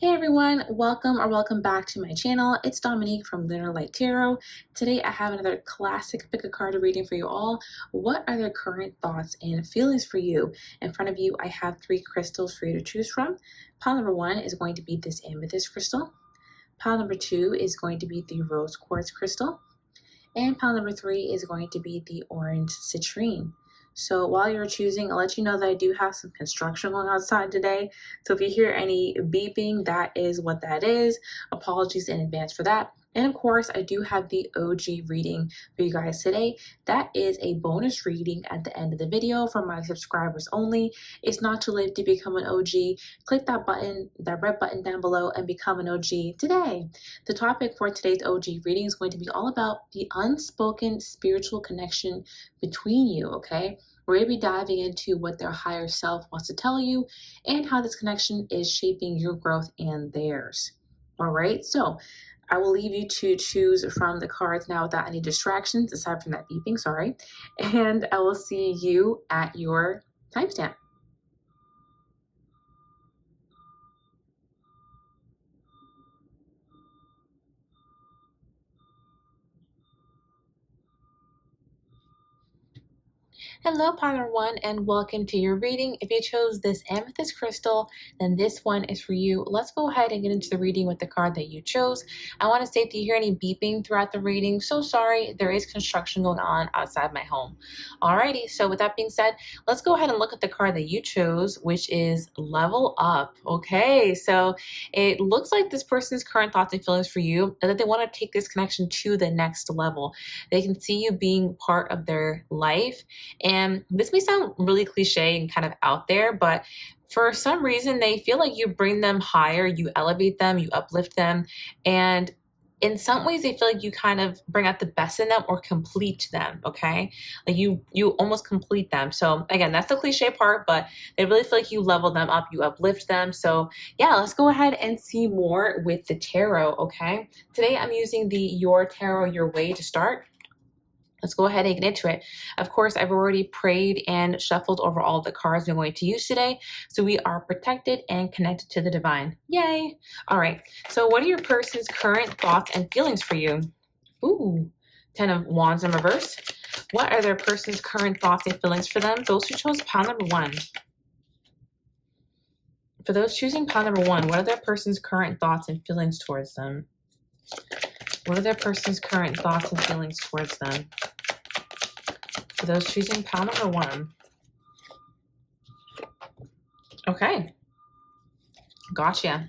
Hey everyone, welcome back to my channel. It's Dominique from Lunar Tarot. Today I have another classic pick a card reading for you all. What are the current thoughts and feelings for you? In front of you, I have three crystals for you to choose from. Pile number one is going to be this amethyst crystal. Pile number two is going to be the rose quartz crystal. And pile number three is going to be the orange citrine. So while you're choosing, I'll let you know that I do have some construction going outside today. So if you hear any beeping, that is what that is. Apologies in advance for that. And of course, I do have the OG reading for you guys today. That is a bonus reading at the end of the video for my subscribers only. It's not too late to become an OG. Click that button, that red button down below, and become an OG today. The topic for today's OG reading is going to be all about the unspoken spiritual connection between you, okay? We're going to be diving into what their higher self wants to tell you and how this connection is shaping your growth and theirs. All right, so I will leave you to choose from the cards now without any distractions, aside from that beeping, sorry. And I will see you at your timestamp. Hello, Pile One, and welcome to your reading. If you chose this amethyst crystal, then this one is for you. Let's go ahead and get into the reading with the card that you chose. I want to say if you hear any beeping throughout the reading, so sorry, there is construction going on outside my home. Alrighty, so with that being said, let's go ahead and look at the card that you chose, which is Level Up. Okay, so it looks like this person's current thoughts and feelings for you is that they want to take this connection to the next level. They can see you being part of their life. And this may sound really cliche and kind of out there, but for some reason, they feel like you bring them higher, you elevate them, you uplift them. And in some ways, they feel like you kind of bring out the best in them or complete them, okay? Like you almost complete them. So again, that's the cliche part, but they really feel like you level them up, you uplift them. So yeah, let's go ahead and see more with the tarot, okay? Today, I'm using the Your Tarot Your Way to start. Let's go ahead and get into it. Of course, I've already prayed and shuffled over all the cards I'm going to use today, so we are protected and connected to the divine. Yay! All right, so what are your person's current thoughts and feelings for you? Ooh, 10 of Wands in reverse. What are their person's current thoughts and feelings for them? Those who chose pile number one. For those choosing pile number one, what are their person's current thoughts and feelings towards them? What are their person's current thoughts and feelings towards them? For those choosing pile number one. Okay. Gotcha.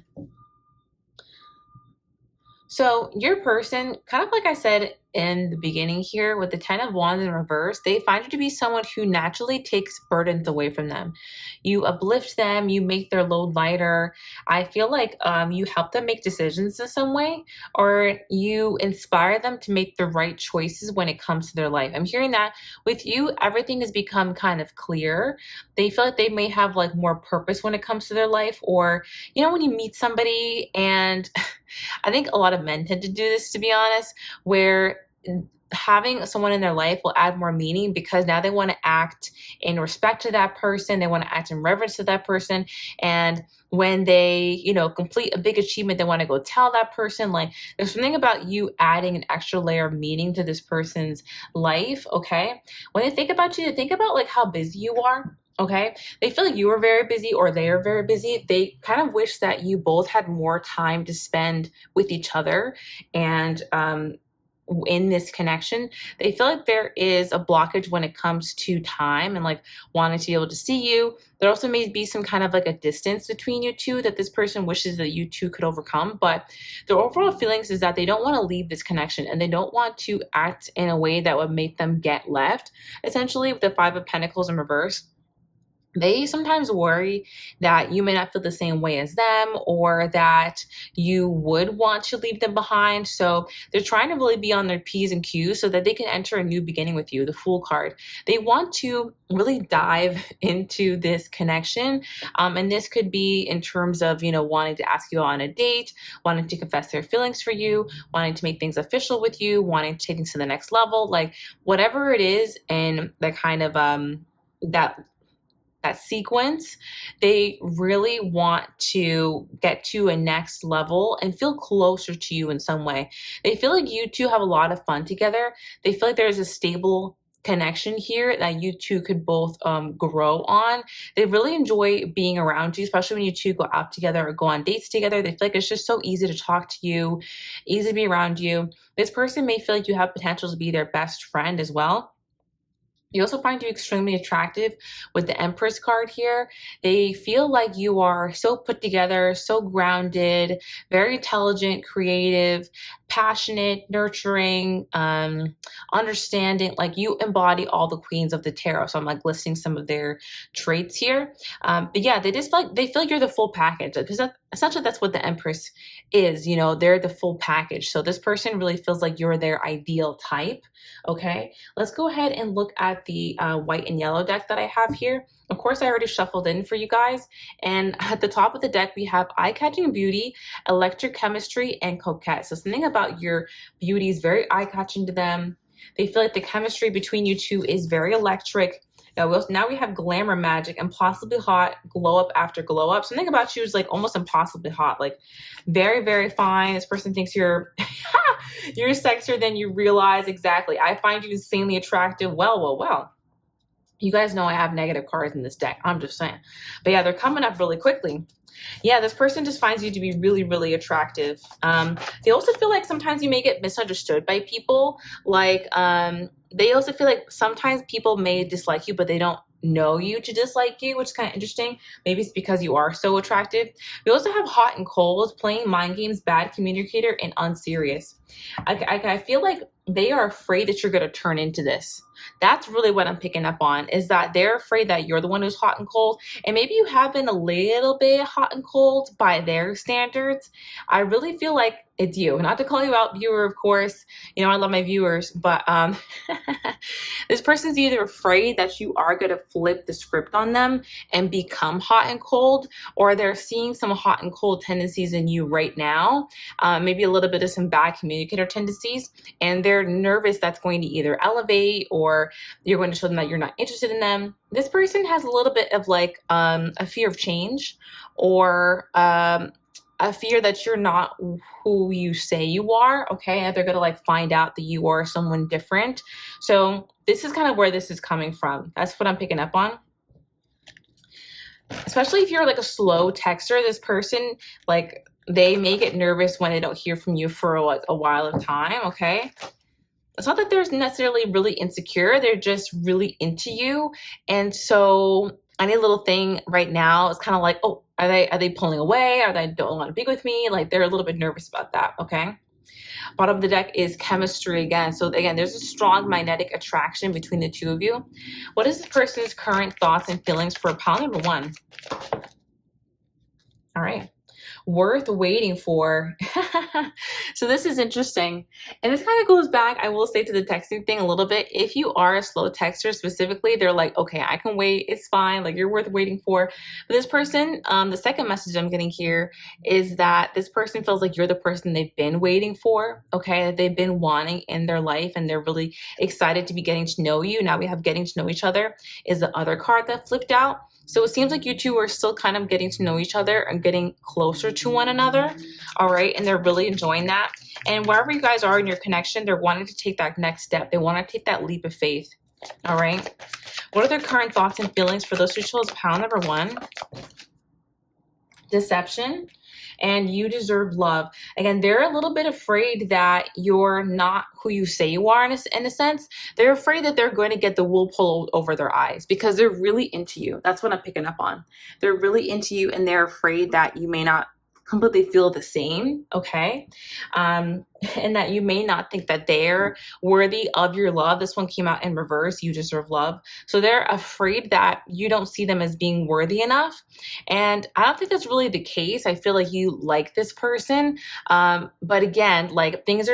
So your person, kind of like I said in the beginning here with the 10 of Wands in reverse, they find you to be someone who naturally takes burdens away from them. You uplift them, you make their load lighter. I feel like you help them make decisions in some way, or you inspire them to make the right choices when it comes to their life. I'm hearing that with you, everything has become kind of clear. They feel like they may have like more purpose when it comes to their life, or, you know, when you meet somebody and I think a lot of men tend to do this, to be honest, where having someone in their life will add more meaning because now they want to act in respect to that person. They want to act in reverence to that person. And when they, you know, complete a big achievement, they want to go tell that person. Like there's something about you adding an extra layer of meaning to this person's life. Okay. When they think about you, they think about like how busy you are. Okay, they feel like you are very busy or they are very busy. They kind of wish that you both had more time to spend with each other and in this connection. They feel like there is a blockage when it comes to time and like wanting to be able to see you. There also may be some kind of like a distance between you two that this person wishes that you two could overcome. But their overall feelings is that they don't want to leave this connection and they don't want to act in a way that would make them get left. Essentially, with the 5 of Pentacles in reverse, they sometimes worry that you may not feel the same way as them or that you would want to leave them behind. So they're trying to really be on their P's and Q's so that they can enter a new beginning with you, the Fool card. They want to really dive into this connection. And this could be in terms of, you know, wanting to ask you on a date, wanting to confess their feelings for you, wanting to make things official with you, wanting to take things to the next level, like whatever it is. And that kind of, that that sequence. They really want to get to a next level and feel closer to you in some way. They feel like you two have a lot of fun together. They feel like there's a stable connection here that you two could both grow on. They really enjoy being around you, especially when you two go out together or go on dates together. They feel like it's just so easy to talk to you, easy to be around you. This person may feel like you have potential to be their best friend as well. You also find you extremely attractive with the Empress card here. They feel like you are so put together, so grounded, very intelligent, creative, passionate, nurturing, understanding. Like you embody all the queens of the tarot. So I'm like listing some of their traits here. But yeah, they just they feel like you're the full package. Because essentially that's what the Empress is. You know, they're the full package. So this person really feels like you're their ideal type. Okay, let's go ahead and look at the white and yellow deck that I have here. Of course, I already shuffled in for you guys. And at the top of the deck, we have eye-catching beauty, electric chemistry, and coquette. So something about your beauty is very eye-catching to them. They feel like the chemistry between you two is very electric. Now we have glamour magic, impossibly hot, glow up after glow up. Something about you is like almost impossibly hot, like very, very fine. This person thinks you're you're sexier than you realize. Exactly. I find you insanely attractive. Well. You guys know I have negative cards in this deck. I'm just saying. But yeah, they're coming up really quickly. Yeah, this person just finds you to be really, really attractive. They also feel like sometimes you may get misunderstood by people. Like, they also feel like sometimes people may dislike you, but they don't know you to dislike you, which is kind of interesting. Maybe it's because you are so attractive. We also have hot and cold, playing mind games, bad communicator, and unserious. I feel like they are afraid that you're going to turn into this. That's really what I'm picking up on, is that they're afraid that you're the one who's hot and cold. And maybe you have been a little bit hot and cold by their standards. I really feel like it's you. Not to call you out, viewer, of course. You know, I love my viewers. But this person's either afraid that you are going to flip the script on them and become hot and cold, or they're seeing some hot and cold tendencies in you right now. Maybe a little bit of some bad communicator tendencies. And they're nervous that's going to either elevate, or you're going to show them that you're not interested in them. This person has a little bit of like a fear of change, or a fear that you're not who you say you are. Okay, and they're gonna like find out that you are someone different. So this is kind of where this is coming from. That's what I'm picking up on. Especially if you're like a slow texter, this person, like, they may get nervous when they don't hear from you for like a while of time. Okay, it's not that they're necessarily really insecure. They're just really into you. And so any little thing right now is kind of like, oh, are they pulling away? Are they don't want to be with me? Like, they're a little bit nervous about that. Okay. Bottom of the deck is chemistry again. So again, there's a strong magnetic attraction between the two of you. What is this person's current thoughts and feelings for pile number one? All right. Worth waiting for. So this is interesting. And this kind of goes back, I will say, to the texting thing a little bit. If you are a slow texter specifically, they're like, okay, I can wait. It's fine. Like, you're worth waiting for. But this person, the second message I'm getting here is that this person feels like you're the person they've been waiting for. Okay. That they've been wanting in their life, and they're really excited to be getting to know you. Now we have getting to know each other is the other card that flipped out. So it seems like you two are still kind of getting to know each other and getting closer to one another. All right. And they're really enjoying that. And wherever you guys are in your connection, they're wanting to take that next step. They want to take that leap of faith. All right. What are their current thoughts and feelings for those who chose pile number one? Deception. And you deserve love. Again, they're a little bit afraid that you're not who you say you are in a sense. They're afraid that they're going to get the wool pulled over their eyes because they're really into you. That's what I'm picking up on. They're really into you, and they're afraid that you may not completely feel the same, okay? And that you may not think that they're worthy of your love. This one came out in reverse. You deserve love. So they're afraid that you don't see them as being worthy enough. And I don't think that's really the case. I feel like you like this person. But again, like, things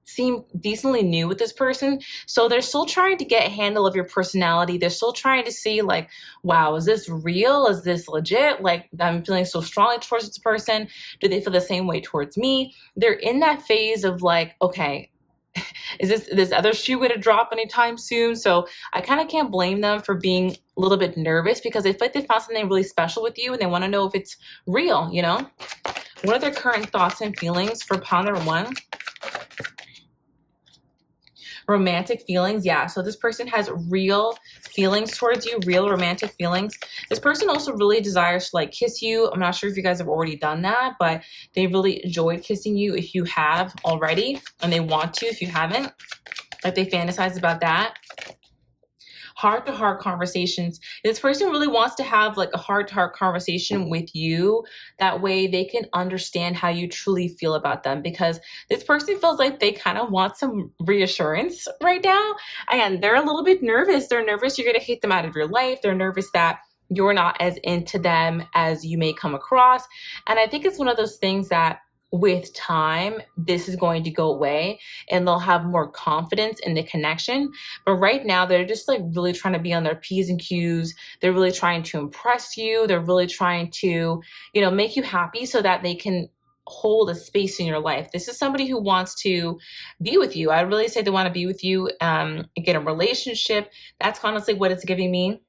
seem decently new with this person. So they're still trying to get a handle of your personality. They're still trying to see, like, wow, is this real? Is this legit? Like, I'm feeling so strongly towards this person. Do they feel the same way towards me? They're in that phase of like, okay, is this other shoe going to drop anytime soon? So I kind of can't blame them for being a little bit nervous because they feel like they found something really special with you and they want to know if it's real, you know? What are their current thoughts and feelings for pile number 1? Romantic feelings. Yeah. So this person has real feelings towards you, real romantic feelings. This person also really desires to like kiss you. I'm not sure if you guys have already done that, but they really enjoyed kissing you if you have already, and they want to if you haven't. Like they fantasize about that. Heart-to-heart conversations. This person really wants to have like a heart-to-heart conversation with you. That way they can understand how you truly feel about them, because this person feels like they kind of want some reassurance right now. Again, they're a little bit nervous. They're nervous you're going to hate them out of your life. They're nervous that you're not as into them as you may come across. And I think it's one of those things that with time, this is going to go away and they'll have more confidence in the connection. But right now, they're just like really trying to be on their P's and Q's. They're really trying to impress you. They're really trying to, you know, make you happy so that they can hold a space in your life. This is somebody who wants to be with you. I really say they want to be with you, get a relationship. That's honestly what it's giving me.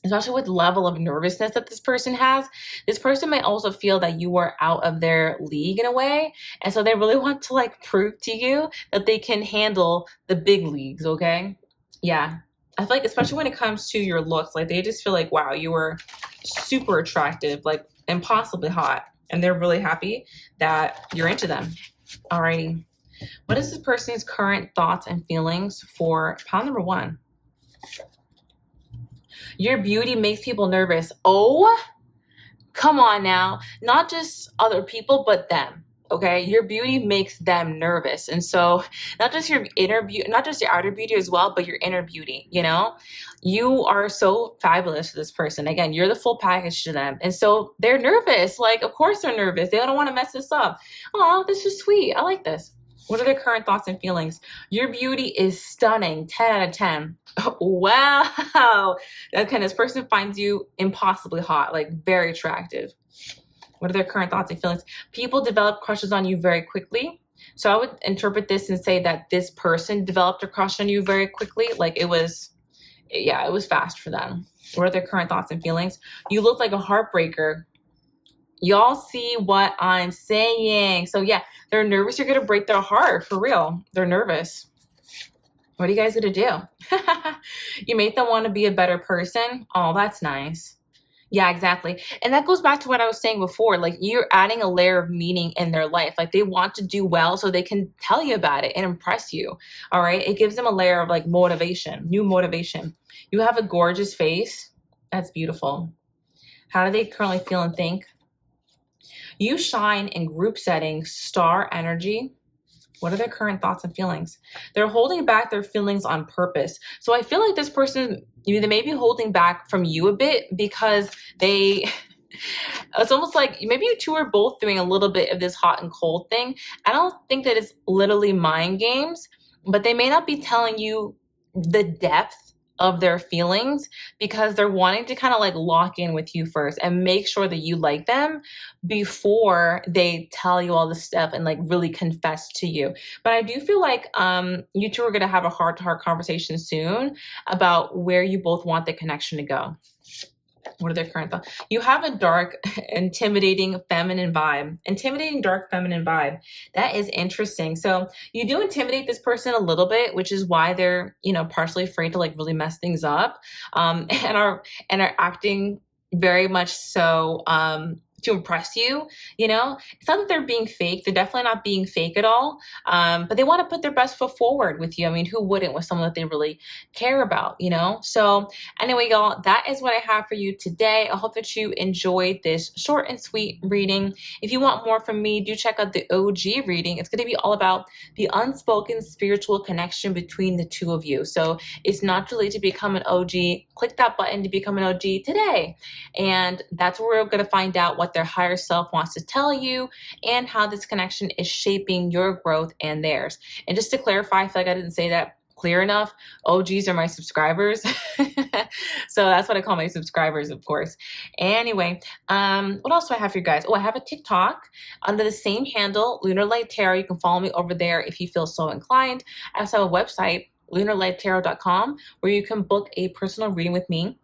Especially with the level of nervousness that this person has. This person may also feel that you are out of their league in a way. And so they really want to like prove to you that they can handle the big leagues, okay? Yeah. I feel like especially when it comes to your looks, like they just feel like, wow, you were super attractive, like impossibly hot. And they're really happy that you're into them. Alrighty. What is this person's current thoughts and feelings for pile number 1? Your beauty makes people nervous. Oh, come on now. Not just other people, but them. Okay, your beauty makes them nervous. And so not just your inner beauty, not just your outer beauty as well, but your inner beauty, you know? You are so fabulous to this person. Again, you're the full package to them. And so they're nervous. Like, of course they're nervous. They don't want to mess this up. Oh, this is sweet. I like this. What are their current thoughts and feelings? Your beauty is stunning. 10 out of 10. Wow. Okay, this person finds you impossibly hot, like very attractive. What are their current thoughts and feelings? People develop crushes on you very quickly. So I would interpret this and say that this person developed a crush on you very quickly. Like it was fast for them. What are their current thoughts and feelings? You look like a heartbreaker. Y'all see what I'm saying? So yeah, they're nervous you're going to break their heart, for real. They're nervous. What are you guys going to do? You make them want to be a better person. Oh, that's nice. Yeah, exactly. And that goes back to what I was saying before. Like you're adding a layer of meaning in their life. Like they want to do well so they can tell you about it and impress you. All right. It gives them a layer of like motivation, new motivation. You have a gorgeous face. That's beautiful. How do they currently feel and think? You shine in group settings, star energy. What are their current thoughts and feelings? They're holding back their feelings on purpose. So I feel like this person, they may be holding back from you a bit because it's almost like maybe you two are both doing a little bit of this hot and cold thing. I don't think that it's literally mind games, but they may not be telling you the depth of their feelings because they're wanting to kind of like lock in with you first and make sure that you like them before they tell you all this stuff and like really confess to you. But I do feel like you two are going to have a heart-to-heart conversation soon about where you both want the connection to go. What are their current thoughts? You have a dark, intimidating, feminine vibe. Intimidating, dark, feminine vibe. That is interesting. So you do intimidate this person a little bit, which is why they're, partially afraid to like really mess things up, and are acting very much so to impress you. It's not that they're being fake. They're definitely not being fake at all. But they want to put their best foot forward with you. I mean, who wouldn't with someone that they really care about, So anyway, y'all, that is what I have for you today. I hope that you enjoyed this short and sweet reading. If you want more from me, do check out the OG reading. It's going to be all about the unspoken spiritual connection between the two of you. So it's not too late to become an OG. Click that button to become an OG today. And that's where we're going to find out what their higher self wants to tell you and how this connection is shaping your growth and theirs. And just to clarify, I feel like I didn't say that clear enough, OGs are my subscribers. So that's what I call my subscribers, of course. Anyway, what else do I have for you guys? Oh, I have a TikTok under the same handle, Lunar Light Tarot. You can follow me over there if you feel so inclined. I also have a website, lunarlighttarot.com, where you can book a personal reading with me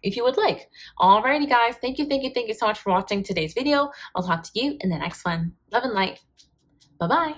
if you would like. Alrighty, guys. Thank you so much for watching today's video. I'll talk to you in the next one. Love and light. Bye-bye.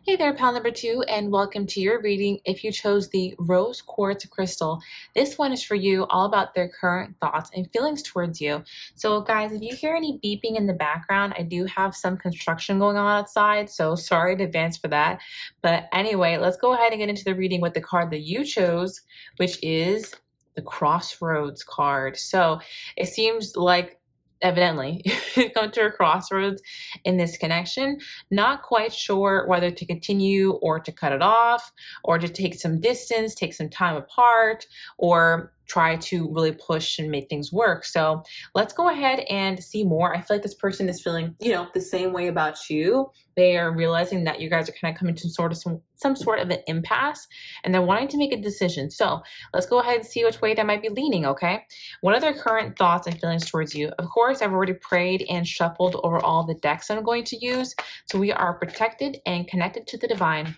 Hey there, pal number 2, and welcome to your reading if you chose the Rose Quartz Crystal. This one is for you, all about their current thoughts and feelings towards you. So guys, if you hear any beeping in the background, I do have some construction going on outside, so sorry in advance for that. But anyway, let's go ahead and get into the reading with the card that you chose, which is the Crossroads card. So it seems like evidently you've come to a crossroads in this connection, not quite sure whether to continue or to cut it off, or to take some distance, take some time apart, or try to really push and make things work. So let's go ahead and see more. I feel like this person is feeling, the same way about you. They are realizing that you guys are kind of coming to some sort of an impasse, and they're wanting to make a decision. So let's go ahead and see which way that might be leaning, okay? What are their current thoughts and feelings towards you? Of course, I've already prayed and shuffled over all the decks I'm going to use, so we are protected and connected to the divine.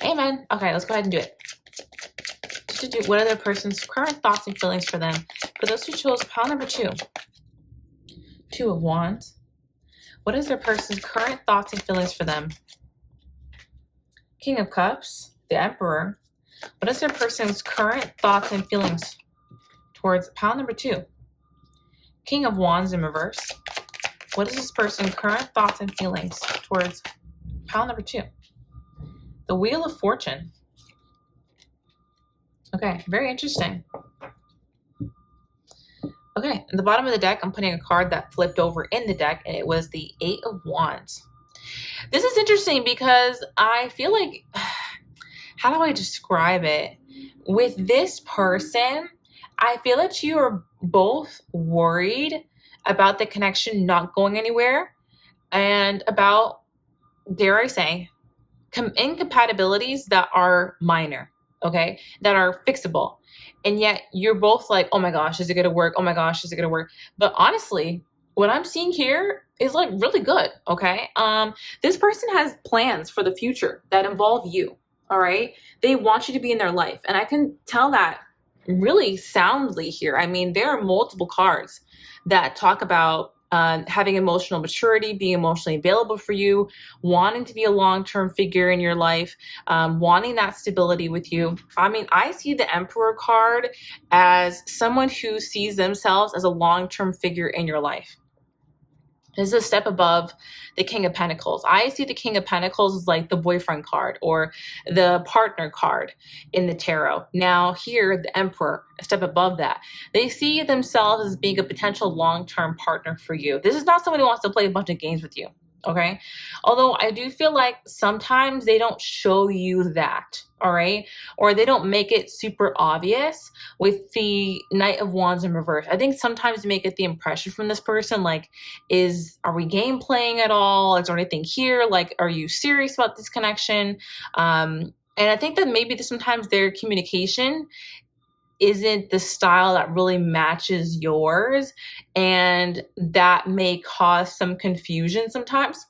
Amen. Okay, let's go ahead and do it. What are their person's current thoughts and feelings for them? For those who chose pile number 2, 2 of Wands. What is their person's current thoughts and feelings for them? King of Cups, the Emperor. What is their person's current thoughts and feelings towards pile number 2? King of Wands in reverse. What is this person's current thoughts and feelings towards pile number 2? The Wheel of Fortune. Okay, very interesting. Okay, at the bottom of the deck, I'm putting a card that flipped over in the deck, and it was the 8 of Wands. This is interesting because I feel like, how do I describe it? With this person, I feel that you are both worried about the connection not going anywhere, and about, dare I say, incompatibilities that are minor. Okay, that are fixable. And yet you're both like, oh my gosh, is it gonna work? Oh my gosh, is it gonna work? But honestly, what I'm seeing here is like really good. Okay. This person has plans for the future that involve you. All right. They want you to be in their life. And I can tell that really soundly here. I mean, there are multiple cards that talk about having emotional maturity, being emotionally available for you, wanting to be a long-term figure in your life, wanting that stability with you. I mean, I see the Emperor card as someone who sees themselves as a long-term figure in your life. This is a step above the King of Pentacles. I see the King of Pentacles as like the boyfriend card or the partner card in the tarot. Now here, the Emperor, a step above that. They see themselves as being a potential long-term partner for you. This is not someone who wants to play a bunch of games with you. Okay. Although I do feel like sometimes they don't show you that. All right. Or they don't make it super obvious with the Knight of Wands in reverse. I think sometimes you may get the impression from this person, like, are we game playing at all? Is there anything here? Like, are you serious about this connection? And I think that maybe sometimes their communication isn't the style that really matches yours, and that may cause some confusion sometimes.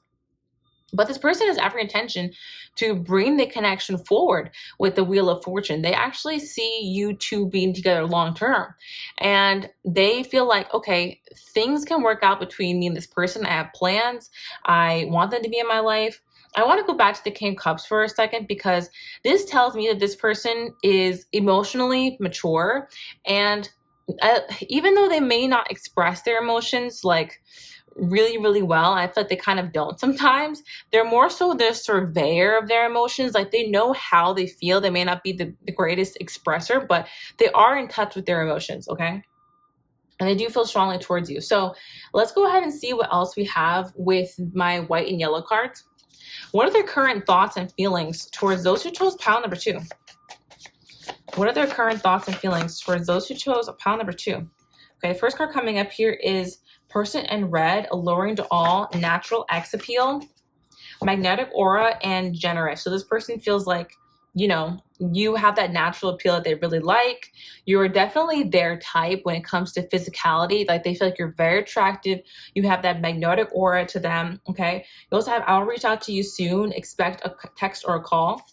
But this person has every intention to bring the connection forward with the Wheel of Fortune. They actually see you two being together long term, and they feel like, okay, things can work out between me and this person. I have plans. I want them to be in my life. I want to go back to the King of Cups for a second, because this tells me that this person is emotionally mature, and even though they may not express their emotions like really, really well, I feel like they kind of don't sometimes. They're more so the surveyor of their emotions. Like, they know how they feel. They may not be the greatest expressor, but they are in touch with their emotions, okay? And they do feel strongly towards you. So let's go ahead and see what else we have with my white and yellow cards. What are their current thoughts and feelings towards those who chose pile number 2? What are their current thoughts and feelings towards those who chose pile number 2? Okay, first card coming up here is Person in Red, Alluring to All, Natural X Appeal, Magnetic Aura, and Generous. So this person feels like you have that natural appeal that they really like. You're definitely their type when it comes to physicality. Like they feel like you're very attractive. You have that magnetic aura to them. Okay. You also have, I'll reach out to you soon. Expect a text or a call.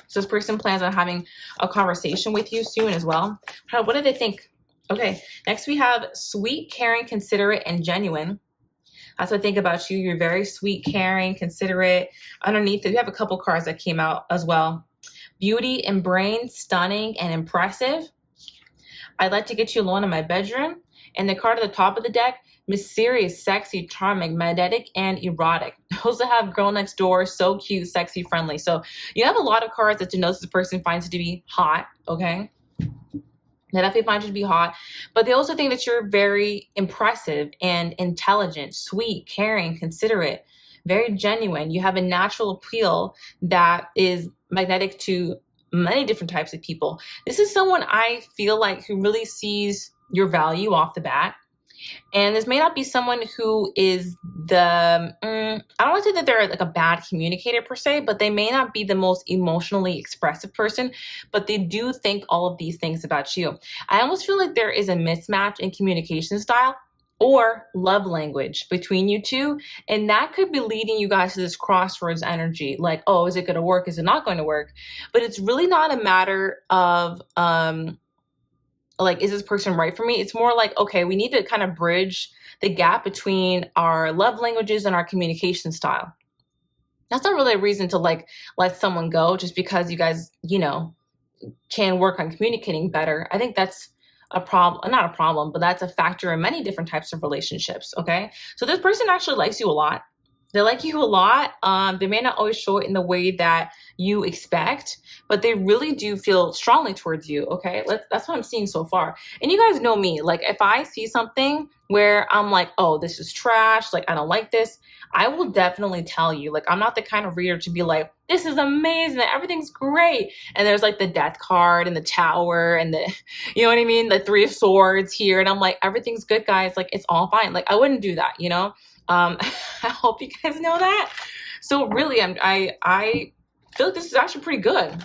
So this person plans on having a conversation with you soon as well. What do they think? Okay. Next we have sweet, caring, considerate, and genuine. That's what I think about you. You're very sweet, caring, considerate. Underneath it, we have a couple cards that came out as well. Beauty and brain, stunning and impressive. I'd like to get you alone in my bedroom. And the card at the top of the deck, mysterious, sexy, charming, magnetic, and erotic. Also have girl next door, so cute, sexy, friendly. So you have a lot of cards that denotes this person finds you to be hot, okay? They definitely find you to be hot, but they also think that you're very impressive and intelligent, sweet, caring, considerate, very genuine. You have a natural appeal that is magnetic to many different types of people. This is someone I feel like who really sees your value off the bat. And this may not be someone who is I don't want to say that they're like a bad communicator per se, but they may not be the most emotionally expressive person, but they do think all of these things about you. I almost feel like there is a mismatch in communication style or love language between you two. And that could be leading you guys to this crossroads energy. Like, oh, is it going to work? Is it not going to work? But it's really not a matter of, like, is this person right for me? It's more like, okay, we need to kind of bridge the gap between our love languages and our communication style. That's not really a reason to like let someone go just because you guys, can work on communicating better. I think that's a problem, not a problem, but that's a factor in many different types of relationships. Okay. So this person actually likes you a lot. They like you a lot. They may not always show it in the way that you expect, but they really do feel strongly towards you. Okay. That's what I'm seeing so far. And you guys know me, like if I see something where I'm like, oh, this is trash, like I don't like this, I will definitely tell you. Like I'm not the kind of reader to be like, this is amazing, everything's great. And there's like the death card and the tower and the, you know what I mean? The 3 of swords here. And I'm like, everything's good, guys. Like it's all fine. Like I wouldn't do that, I hope you guys know that. So really, I feel like this is actually pretty good.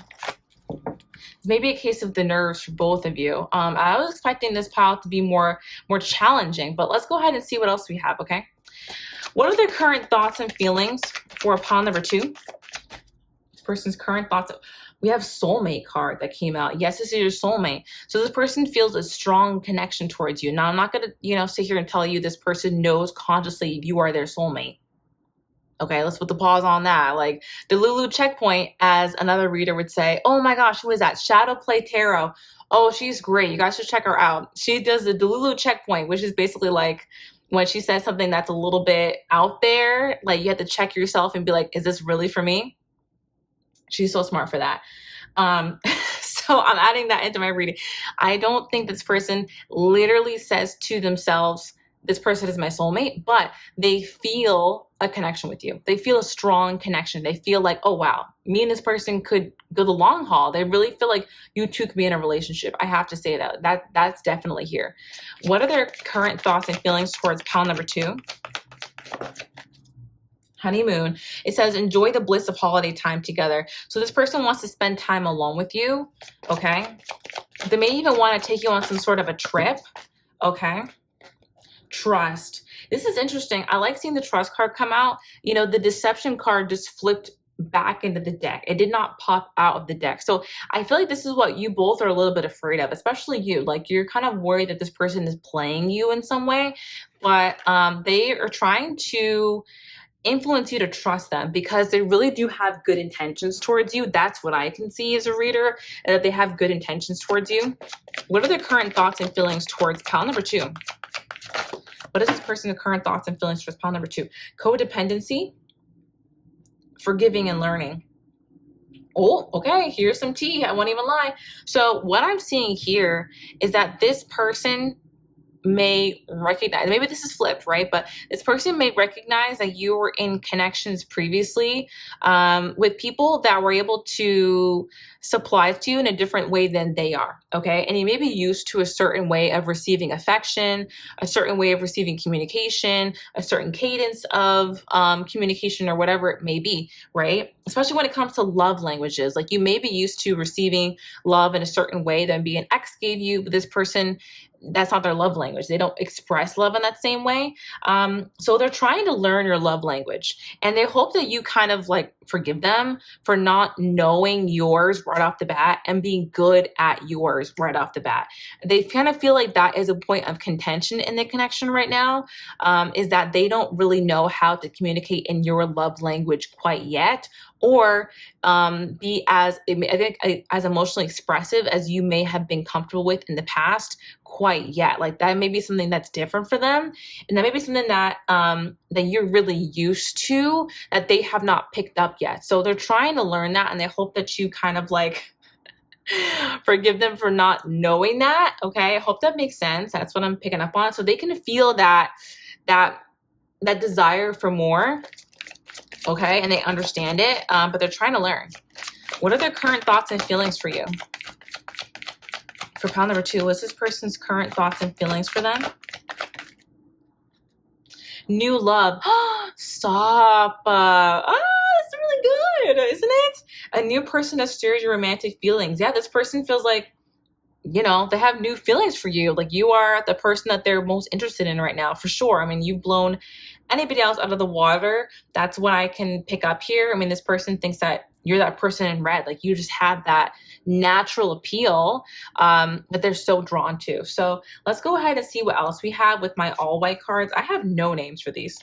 It's maybe a case of the nerves for both of you. I was expecting this pile to be more challenging, but let's go ahead and see what else we have, okay? What are their current thoughts and feelings for pile number 2? This person's current thoughts. We have soulmate card that came out. Yes, this is your soulmate. So this person feels a strong connection towards you. Now, I'm not going to, sit here and tell you this person knows consciously you are their soulmate. Okay, let's put the pause on that. Like the Lulu checkpoint, as another reader would say, oh my gosh, who is that? Shadow Play Tarot. Oh, she's great. You guys should check her out. She does the Lulu checkpoint, which is basically like when she says something that's a little bit out there, like you have to check yourself and be like, is this really for me? She's so smart for that. So I'm adding that into my reading. I don't think this person literally says to themselves, this person is my soulmate, but they feel a connection with you. They feel a strong connection. They feel like, oh, wow, me and this person could go the long haul. They really feel like you two could be in a relationship. I have to say that's definitely here. What are their current thoughts and feelings towards pile number 2? Honeymoon. It says, enjoy the bliss of holiday time together. So this person wants to spend time alone with you. Okay. They may even want to take you on some sort of a trip. Okay. Trust. This is interesting. I like seeing the trust card come out. The deception card just flipped back into the deck. It did not pop out of the deck. So I feel like this is what you both are a little bit afraid of, especially you. Like you're kind of worried that this person is playing you in some way, but they are trying to influence you to trust them because they really do have good intentions towards you. That's what I can see as a reader, that they have good intentions towards you. What are their current thoughts and feelings towards pile number 2? What is this person's current thoughts and feelings towards pile number 2? Codependency, forgiving and learning. Oh, okay, here's some tea. I won't even lie. So what I'm seeing here is that this person may recognize, maybe this is flipped, right? But this person may recognize that you were in connections previously with people that were able to supply to you in a different way than they are, okay? And you may be used to a certain way of receiving affection, a certain way of receiving communication, a certain cadence of communication or whatever it may be, right? especially when it comes to love languages. Like you may be used to receiving love in a certain way that maybe an ex gave you, but this person, that's not their love language. They don't express love in that same way. So they're trying to learn your love language, and they hope that you kind of like forgive them for not knowing yours right off the bat and being good at yours right off the bat. They kind of feel like that is a point of contention in the connection right now, is that they don't really know how to communicate in your love language quite yet, or be as, I think, as emotionally expressive as you may have been comfortable with in the past quite yet. Like that may be something that's different for them, and that may be something that that you're really used to that they have not picked up yet. So they're trying to learn that, and they hope that you kind of like forgive them for not knowing that. Okay, I hope that makes sense. That's what I'm picking up on. So they can feel that desire for more. Okay, and they understand it, but they're trying to learn. What are their current thoughts and feelings for you? For pile number 2, what's this person's current thoughts and feelings for them? New love. Stop. That's really good, isn't it? A new person that stirs your romantic feelings. Yeah, this person feels like, you know, they have new feelings for you. Like you are the person that they're most interested in right now, for sure. I mean, you've blown anybody else out of the water. That's what I can pick up here. I mean, this person thinks that you're that person in red. Like you just have that natural appeal that they're so drawn to. So let's go ahead and see what else we have with my all white cards. I have no names for these.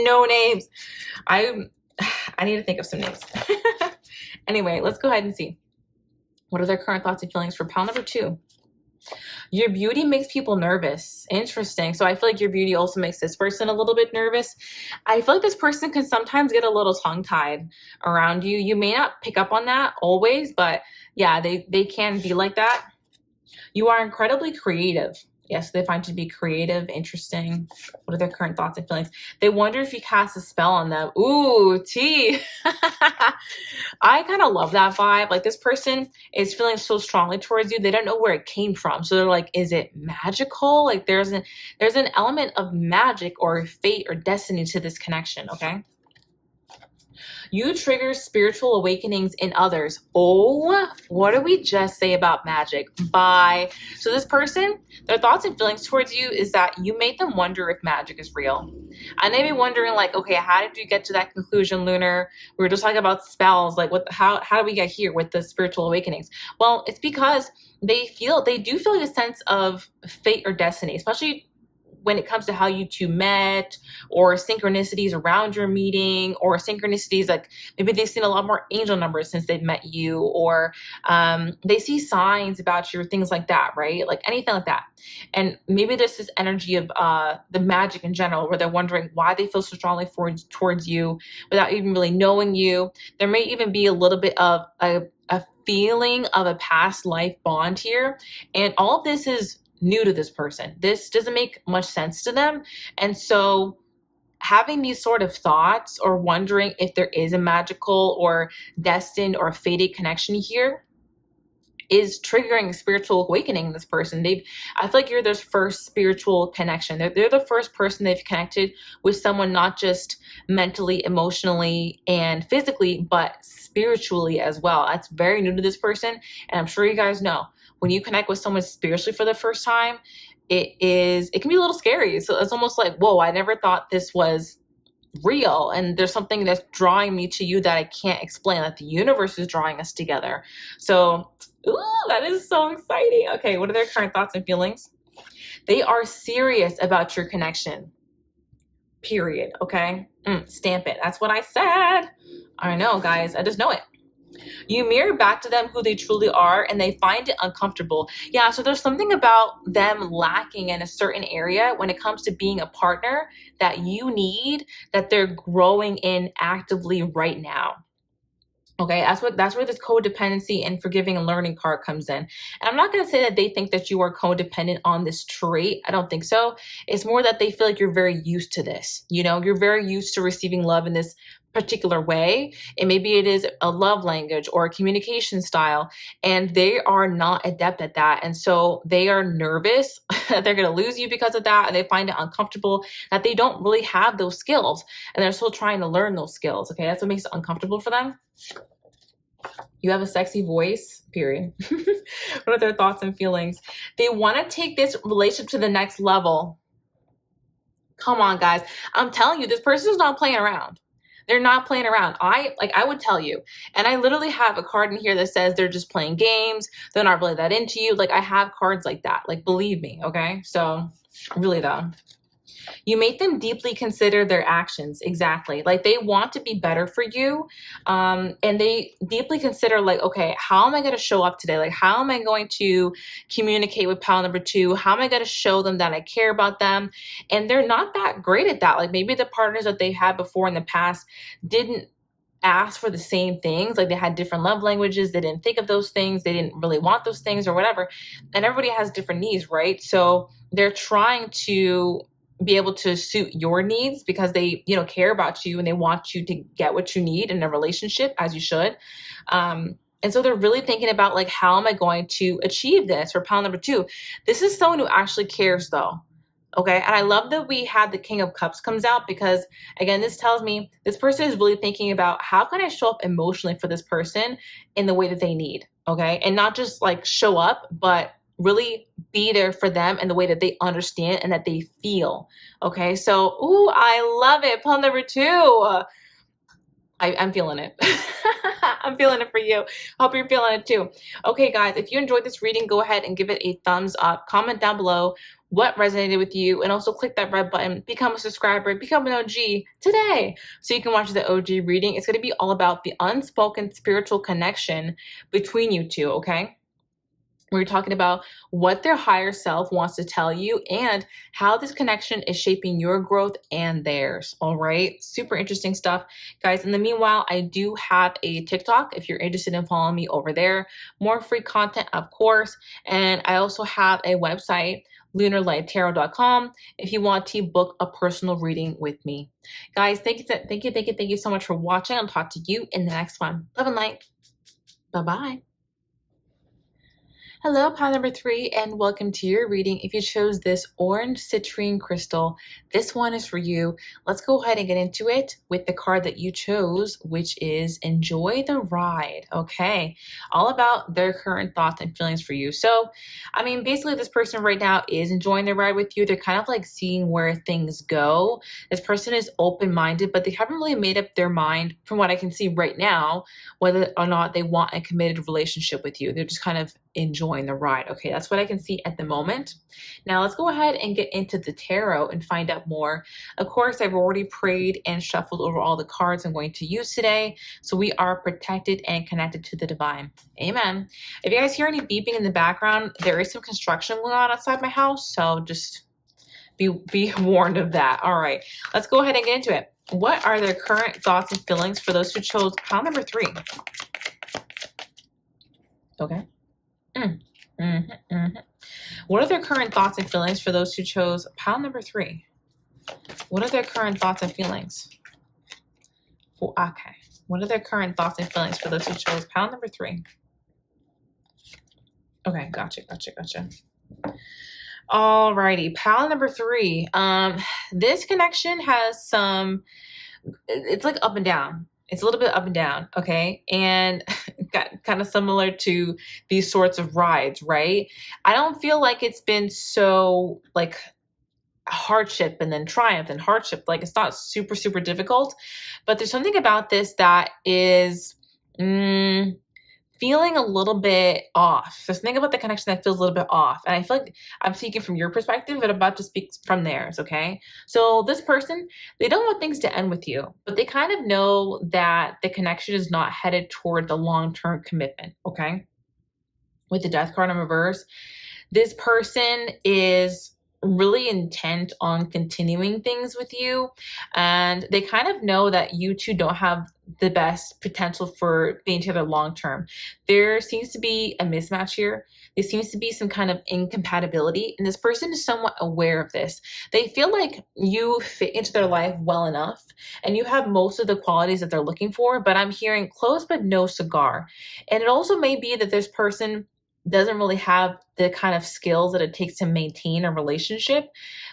No names. I need to think of some names. Anyway, let's go ahead and see. What are their current thoughts and feelings for pile number 2? Your beauty makes people nervous. Interesting. So I feel like your beauty also makes this person a little bit nervous. I feel like this person can sometimes get a little tongue-tied around you. You may not pick up on that always, but yeah, they can be like that. You are incredibly creative. Yes, they find you to be creative, interesting. What are their current thoughts and feelings? They wonder if you cast a spell on them. Ooh, tea. I kind of love that vibe. Like this person is feeling so strongly towards you. They don't know where it came from. So they're like, is it magical? Like there's an element of magic or fate or destiny to this connection, okay? You trigger spiritual awakenings in others. Oh, what did we just say about magic? Bye. So this person, their thoughts and feelings towards you is that you made them wonder if magic is real. And they be wondering like, okay, how did you get to that conclusion, Lunar? We were just talking about spells. Like how did we get here with the spiritual awakenings? Well, it's because they do feel a sense of fate or destiny, especially when it comes to how you two met, or synchronicities around your meeting, or synchronicities like maybe they've seen a lot more angel numbers since they've met you, or they see signs about you, or things like that, right? Like anything like that. And maybe there's this energy of the magic in general, where they're wondering why they feel so strongly towards you without even really knowing you. There may even be a little bit of a feeling of a past life bond here. And all of this is new to this person. This doesn't make much sense to them. And so having these sort of thoughts or wondering if there is a magical or destined or fated connection here is triggering a spiritual awakening in this person. I feel like you're their first spiritual connection. They're the first person they've connected with someone, not just mentally, emotionally, and physically, but spiritually as well. That's very new to this person. And I'm sure you guys know, when you connect with someone spiritually for the first time, it can be a little scary. So it's almost like, whoa, I never thought this was real. And there's something that's drawing me to you that I can't explain, that the universe is drawing us together. So, ooh, that is so exciting. Okay, what are their current thoughts and feelings? They are serious about your connection. Period. Okay? Stamp it. That's what I said. I know, guys. I just know it. You mirror back to them who they truly are, and they find it uncomfortable. Yeah, so there's something about them lacking in a certain area when it comes to being a partner that you need, that they're growing in actively right now. Okay, that's where this codependency and forgiving and learning card comes in. And I'm not going to say that they think that you are codependent on this trait. I don't think so. It's more that they feel like you're very used to this. You know, you're very used to receiving love in this particular way, and maybe it is a love language or a communication style, and they are not adept at that, and so they are nervous they're going to lose you because of that, and they find it uncomfortable that they don't really have those skills, and they're still trying to learn those skills. Okay, that's what makes it uncomfortable for them. You have a sexy voice, period. What are their thoughts and feelings? They want to take this relationship to the next level. Come on, guys. I'm telling you, this person's not playing around. They're not playing around. I would tell you, and I literally have a card in here that says they're just playing games. They're not really that into you. Like, I have cards like that. Like, believe me, okay? So really though, you make them deeply consider their actions. Exactly. Like, they want to be better for you. And they deeply consider, like, okay, how am I going to show up today? Like, how am I going to communicate with pal number 2? How am I going to show them that I care about them? And they're not that great at that. Like, maybe the partners that they had before in the past didn't ask for the same things. Like, they had different love languages. They didn't think of those things. They didn't really want those things or whatever. And everybody has different needs, right? So they're trying to be able to suit your needs because they, care about you, and they want you to get what you need in a relationship, as you should. And so they're really thinking about, like, how am I going to achieve this? For pile number 2, this is someone who actually cares, though. Okay. And I love that we had the King of Cups comes out, because again, this tells me this person is really thinking about, how can I show up emotionally for this person in the way that they need? Okay. And not just like show up, but really be there for them in the way that they understand and that they feel. Okay. So, ooh, I love it. Pile number 2. I'm feeling it. I'm feeling it for you. Hope you're feeling it too. Okay, guys, if you enjoyed this reading, go ahead and give it a thumbs up. Comment down below what resonated with you, and also click that red button, become a subscriber, become an OG today, so you can watch the OG reading. It's going to be all about the unspoken spiritual connection between you two, okay? We're talking about what their higher self wants to tell you and how this connection is shaping your growth and theirs. All right. Super interesting stuff, guys. In the meanwhile, I do have a TikTok if you're interested in following me over there. More free content, of course. And I also have a website, lunarlighttarot.com, if you want to book a personal reading with me. Guys, thank you so much for watching. I'll talk to you in the next one. Love and light. Bye-bye. Hello, pile number 3, and welcome to your reading. If you chose this orange citrine crystal, this one is for you. Let's go ahead and get into it with the card that you chose, which is Enjoy the Ride. Okay, all about their current thoughts and feelings for you. So, I mean, basically this person right now is enjoying the ride with you. They're kind of like seeing where things go. This person is open-minded, but they haven't really made up their mind, from what I can see right now, whether or not they want a committed relationship with you. They're just kind of enjoying the ride. Okay, that's what I can see at the moment. Now let's go ahead and get into the tarot and find out more. Of course, I've already prayed and shuffled over all the cards I'm going to use today, so we are protected and connected to the divine. Amen. If you guys hear any beeping in the background, there is some construction going on outside my house, so just be warned of that. All right, let's go ahead and get into it. What are their current thoughts and feelings for those who chose pile number 3? Okay. What are their current thoughts and feelings for those who chose pile number 3? What are their current thoughts and feelings? Okay. What are their current thoughts and feelings for those who chose pile number 3? Okay, gotcha. Alrighty, pile number 3. This connection has it's like up and down. It's a little bit up and down, okay? And kind of similar to these sorts of rides, right? I don't feel like it's been so like hardship and then triumph and hardship. Like, it's not super, super difficult, but there's something about this that is feeling a little bit off. So think about the connection that feels a little bit off. And I feel like I'm speaking from your perspective, but I'm about to speak from theirs, okay? So this person, they don't want things to end with you, but they kind of know that the connection is not headed toward the long-term commitment, okay? With the Death card in reverse, this person is really intent on continuing things with you, and they kind of know that you two don't have the best potential for being together long term. There seems to be a mismatch here. There seems to be some kind of incompatibility, and this person is somewhat aware of this. They feel like you fit into their life well enough, and you have most of the qualities that they're looking for, but I'm hearing close but no cigar. And it also may be that this person doesn't really have the kind of skills that it takes to maintain a relationship,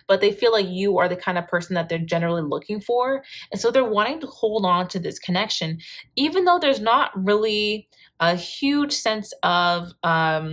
but they feel like you are the kind of person that they're generally looking for. And so they're wanting to hold on to this connection, even though there's not really a huge sense of, I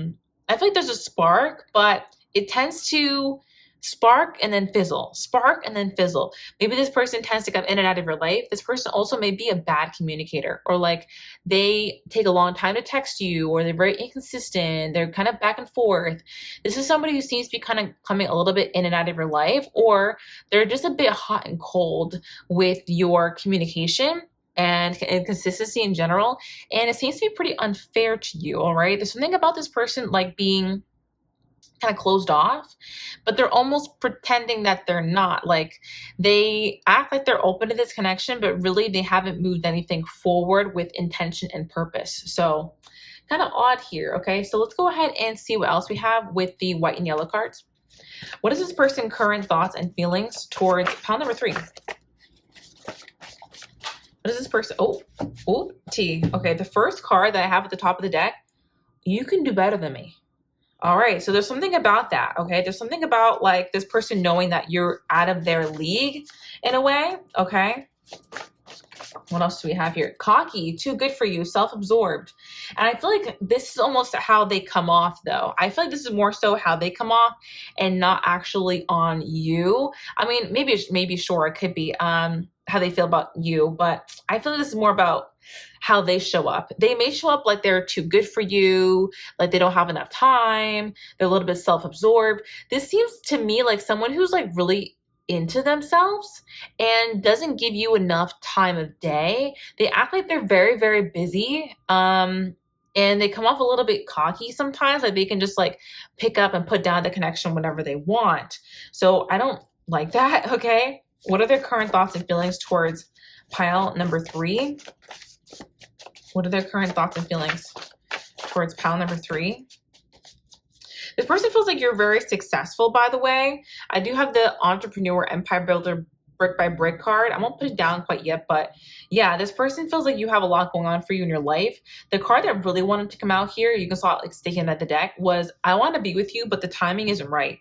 feel like there's a spark, but it tends to spark and then fizzle, spark and then fizzle. Maybe this person tends to come in and out of your life. This person also may be a bad communicator, or like they take a long time to text you, or they're very inconsistent. They're kind of back and forth. This is somebody who seems to be kind of coming a little bit in and out of your life, or they're just a bit hot and cold with your communication and consistency in general. And it seems to be pretty unfair to you. All right. There's something about this person like being kind of closed off, but they're almost pretending that they're not. Like they act like they're open to this connection, but really they haven't moved anything forward with intention and purpose. So kind of odd here. Okay, so let's go ahead and see what else we have with the white and yellow cards. What is this person's current thoughts and feelings towards pile number 3? What is this person? Oh, T. Okay, the first card that I have at the top of the deck, you can do better than me. All right, so there's something about that, okay? There's something about like this person knowing that you're out of their league in a way, okay? What else do we have here? Cocky, too good for you, self-absorbed. And I feel like this is almost how they come off though. I feel like this is more so how they come off and not actually on you. I mean, maybe sure, it could be how they feel about you, but I feel like this is more about how they show up. They may show up like they're too good for you, like they don't have enough time, they're a little bit self-absorbed. This seems to me like someone who's like really into themselves and doesn't give you enough time of day. They act like they're very, very busy. And they come off a little bit cocky sometimes, like they can just like pick up and put down the connection whenever they want. So I don't like that, okay? What are their current thoughts and feelings towards pile number 3? What are their current thoughts and feelings towards pile number 3? This person feels like you're very successful, by the way. I do have the entrepreneur, empire builder, brick by brick card. I won't put it down quite yet, but yeah, this person feels like you have a lot going on for you in your life. The card that really wanted to come out here, you can saw it like sticking at the deck, was I want to be with you, but the timing isn't right.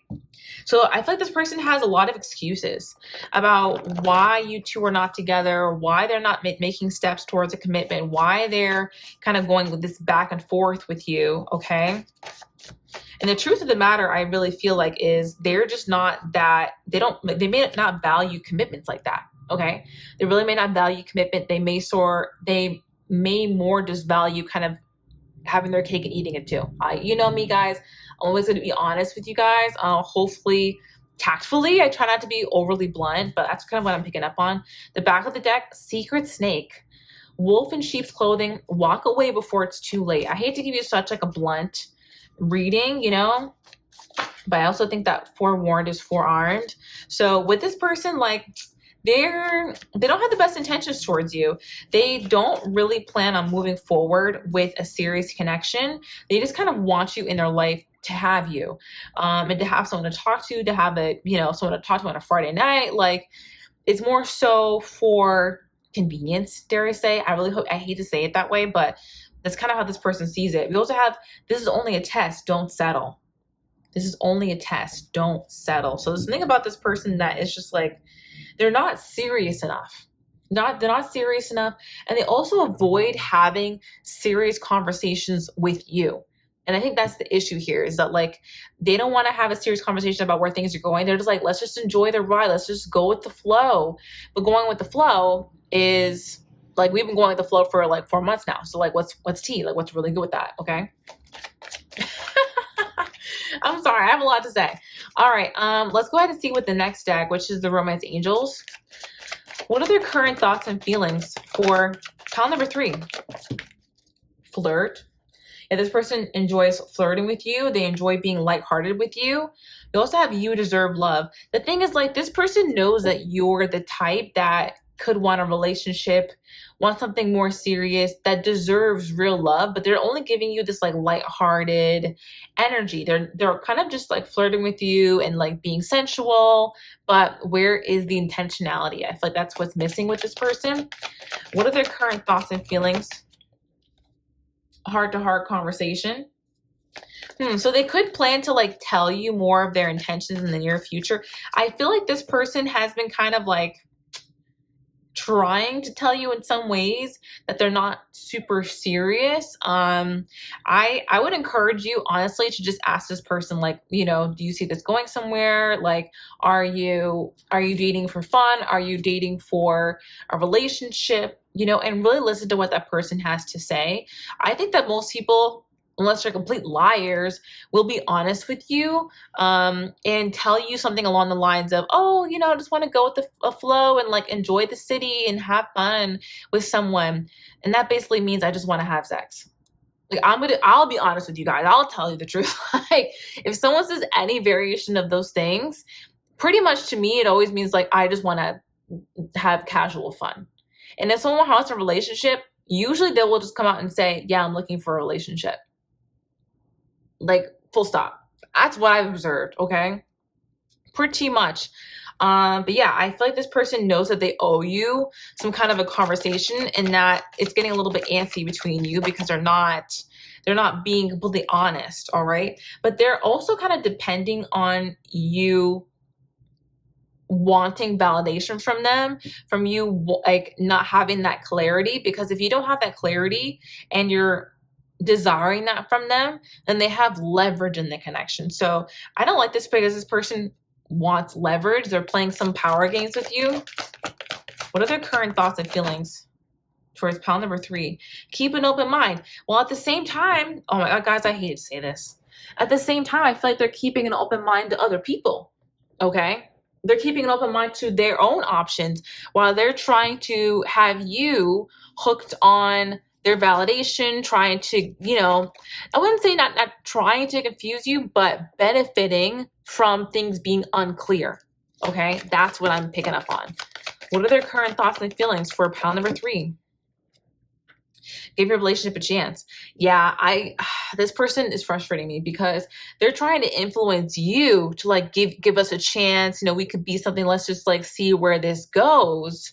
So I feel like this person has a lot of excuses about why you two are not together, why they're not making steps towards a commitment, why they're kind of going with this back and forth with you, okay? And the truth of the matter, I really feel like, is they're just not that, they may not value commitments like that, okay? They really may not value commitment. They may more just value kind of having their cake and eating it too. You know me, guys. I'm always going to be honest with you guys. Hopefully, tactfully. I try not to be overly blunt, but that's kind of what I'm picking up on. The back of the deck, secret snake. Wolf in sheep's clothing. Walk away before it's too late. I hate to give you such like a blunt reading, you know, but I also think that forewarned is forearmed. So with this person, like they don't have the best intentions towards you. They don't really plan on moving forward with a serious connection. They just kind of want you in their life to have you, and to have someone to talk to have someone to talk to on a Friday night. Like it's more so for convenience, dare I say. I hate to say it that way, but that's kind of how this person sees it. We also have, this is only a test, don't settle. This is only a test, don't settle. So there's something about this person that is just like, they're not serious enough. They're not serious enough. And they also avoid having serious conversations with you. And I think that's the issue here, is that like, they don't want to have a serious conversation about where things are going. They're just like, let's just enjoy the ride. Let's just go with the flow. But going with the flow is, like, we've been going with the flow for like 4 months now. So like, what's tea? Like, what's really good with that? Okay. I'm sorry. I have a lot to say. All right. Let's go ahead and see what the next deck, which is the Romance Angels. What are their current thoughts and feelings for pile number 3? Flirt. Yeah, this person enjoys flirting with you. They enjoy being lighthearted with you. They also have you deserve love. The thing is, like, this person knows that you're the type that could want a relationship, want something more serious that deserves real love, but they're only giving you this like lighthearted energy. They're kind of just like flirting with you and like being sensual, but where is the intentionality? I feel like that's what's missing with this person. What are their current thoughts and feelings? Heart-to-heart conversation. So they could plan to like tell you more of their intentions in the near future. I feel like this person has been kind of like trying to tell you in some ways that they're not super serious. I would encourage you honestly to just ask this person, like, do you see this going somewhere? Like, are you dating for fun? Are you dating for a relationship? And really listen to what that person has to say. I think that most people, unless they're complete liars, will be honest with you and tell you something along the lines of, oh, I just want to go with the flow and like enjoy the city and have fun with someone. And that basically means I just want to have sex. Like I'll be honest with you guys. I'll tell you the truth. Like if someone says any variation of those things, pretty much to me, it always means like, I just want to have casual fun. And if someone wants a relationship, usually they will just come out and say, yeah, I'm looking for a relationship. Like full stop. That's what I've observed. Okay. Pretty much. But yeah, I feel like this person knows that they owe you some kind of a conversation and that it's getting a little bit antsy between you because they're not being completely honest. All right. But they're also kind of depending on you wanting validation from you, like not having that clarity, because if you don't have that clarity and you're desiring that from them, then they have leverage in the connection. So I don't like this because this person wants leverage. They're playing some power games with you. What are their current thoughts and feelings towards pile number 3? Keep an open mind. Well, at the same time, oh my God, guys, I hate to say this. At the same time, I feel like they're keeping an open mind to other people. Okay. They're keeping an open mind to their own options while they're trying to have you hooked on their validation, trying to, I wouldn't say not trying to confuse you, but benefiting from things being unclear. Okay. That's what I'm picking up on. What are their current thoughts and feelings for pile number 3? Give your relationship a chance. Yeah, this person is frustrating me because they're trying to influence you to like give us a chance. We could be something. Let's just like see where this goes,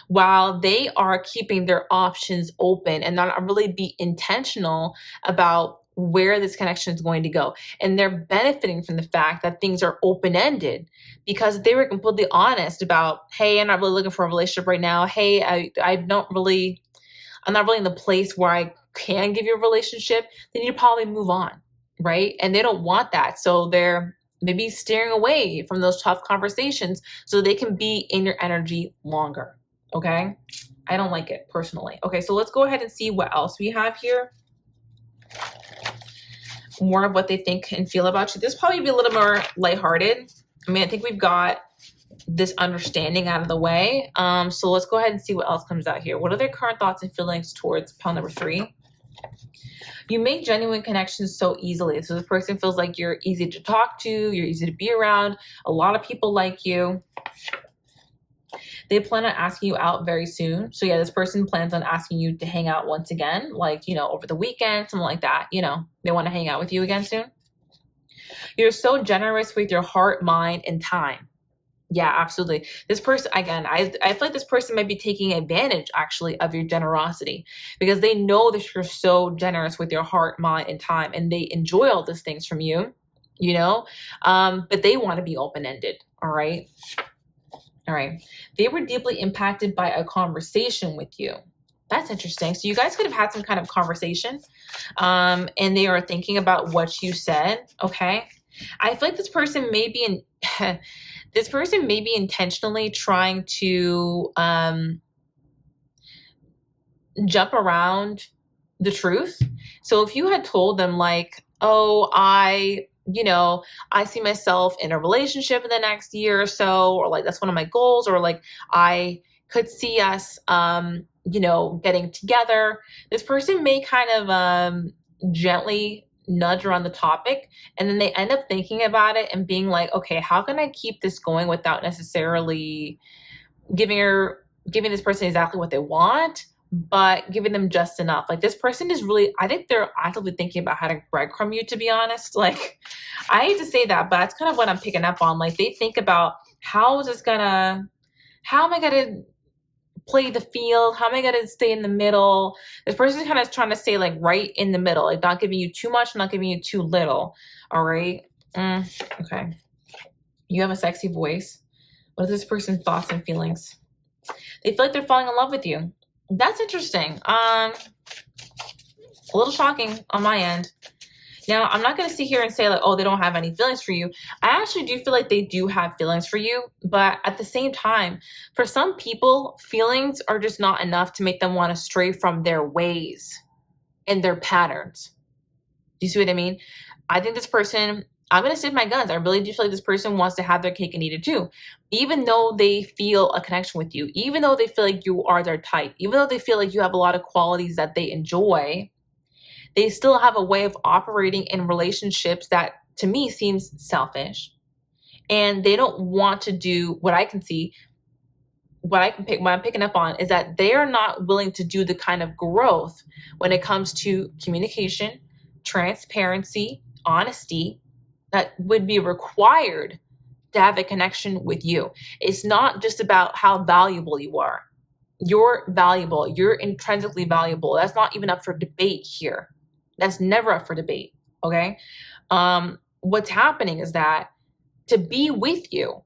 while they are keeping their options open and not really be intentional about where this connection is going to go. And they're benefiting from the fact that things are open-ended, because they were completely honest about, hey, I'm not really looking for a relationship right now. Hey, I'm not really in the place where I can give you a relationship. Then you probably move on, right? And they don't want that. So they're maybe steering away from those tough conversations so they can be in your energy longer. Okay. I don't like it personally. Okay. So let's go ahead and see what else we have here. More of what they think and feel about you. This probably be a little more lighthearted. I think we've got this understanding out of the way. So let's go ahead and see what else comes out here. What are their current thoughts and feelings towards pile number 3? You make genuine connections so easily. So this person feels like you're easy to talk to, you're easy to be around. A lot of people like you. They plan on asking you out very soon. So yeah, this person plans on asking you to hang out once again, like, over the weekend, something like that. They want to hang out with you again soon. You're so generous with your heart, mind, and time. Yeah, absolutely. This person, again, I feel like this person might be taking advantage actually of your generosity, because they know that you're so generous with your heart, mind, and time, and they enjoy all these things from you, but they want to be open-ended. All right. They were deeply impacted by a conversation with you. That's interesting. So you guys could have had some kind of conversation, and they are thinking about what you said. Okay. I feel like this person may be intentionally trying to jump around the truth. So if you had told them like, oh, I see myself in a relationship in the next year or so, or like that's one of my goals, or like I could see us, getting together. This person may kind of gently nudge around the topic, and then they end up thinking about it and being like, okay, how can I keep this going without necessarily giving her giving this person exactly what they want, but giving them just enough. Like this person is really, I think they're actively thinking about how to breadcrumb you, to be honest. Like I hate to say that, but that's kind of what I'm picking up on. Like they think about how am I gonna play the field? How am I gonna stay in the middle? This person kind of trying to stay like right in the middle, like not giving you too much, not giving you too little. All right. Okay. You have a sexy voice. What are this person's thoughts and feelings? They feel like they're falling in love with you. That's interesting. A little shocking on my end. Now, I'm not going to sit here and say like, oh, they don't have any feelings for you. I actually do feel like they do have feelings for you. But at the same time, for some people, feelings are just not enough to make them want to stray from their ways and their patterns. Do you see what I mean? I think this person, I'm going to stick my guns. I really do feel like this person wants to have their cake and eat it too. Even though they feel a connection with you, even though they feel like you are their type, even though they feel like you have a lot of qualities that they enjoy, they still have a way of operating in relationships that to me seems selfish. And they don't want to do what I can see, what I'm picking up on is that they are not willing to do the kind of growth when it comes to communication, transparency, honesty that would be required to have a connection with you. It's not just about how valuable you are. You're valuable. You're intrinsically valuable. That's not even up for debate here. That's never up for debate. Okay. What's happening is that to be with you,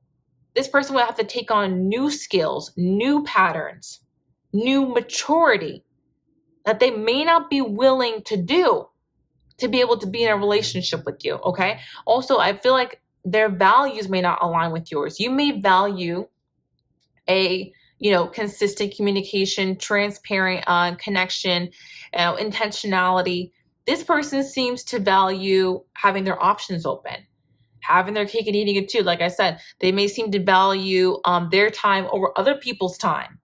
this person will have to take on new skills, new patterns, new maturity that they may not be willing to do to be able to be in a relationship with you. Okay. Also, I feel like their values may not align with yours. You may value a consistent communication, transparent connection, intentionality. This person seems to value having their options open, having their cake and eating it too. Like I said, they may seem to value their time over other people's time.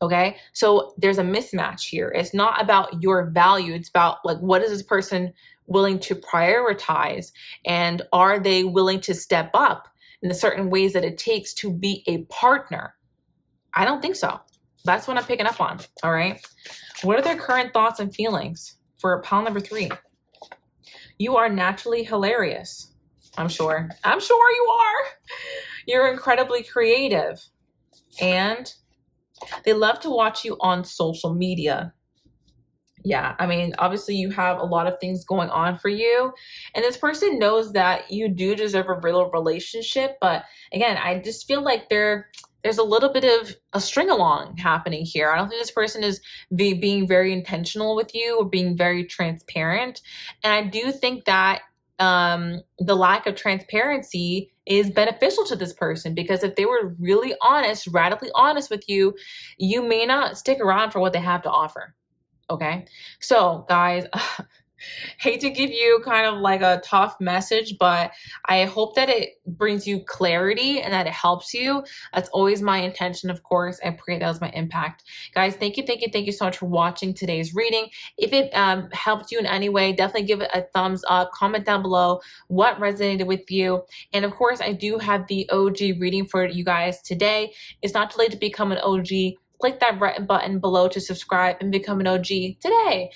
Okay. So there's a mismatch here. It's not about your value. It's about like, what is this person willing to prioritize? And are they willing to step up in the certain ways that it takes to be a partner? I don't think so. That's what I'm picking up on. All right. What are their current thoughts and feelings for pile number 3? You are naturally hilarious. I'm sure you are. You're incredibly creative. And they love to watch you on social media. Yeah, I mean, obviously you have a lot of things going on for you. And this person knows that you do deserve a real relationship. But again, I just feel like there's a little bit of a string along happening here. I don't think this person is being very intentional with you or being very transparent. And I do think that the lack of transparency is beneficial to this person, because if they were really honest, radically honest with you, you may not stick around for what they have to offer. Okay. So guys, hate to give you kind of like a tough message, but I hope that it brings you clarity and that it helps you. That's always my intention, of course. I pray that was my impact. Guys, thank you so much for watching today's reading. If it helped you in any way, definitely give it a thumbs up. Comment down below what resonated with you. And of course, I do have the OG reading for you guys today. It's not too late to become an OG. Click that red button below to subscribe and become an OG today.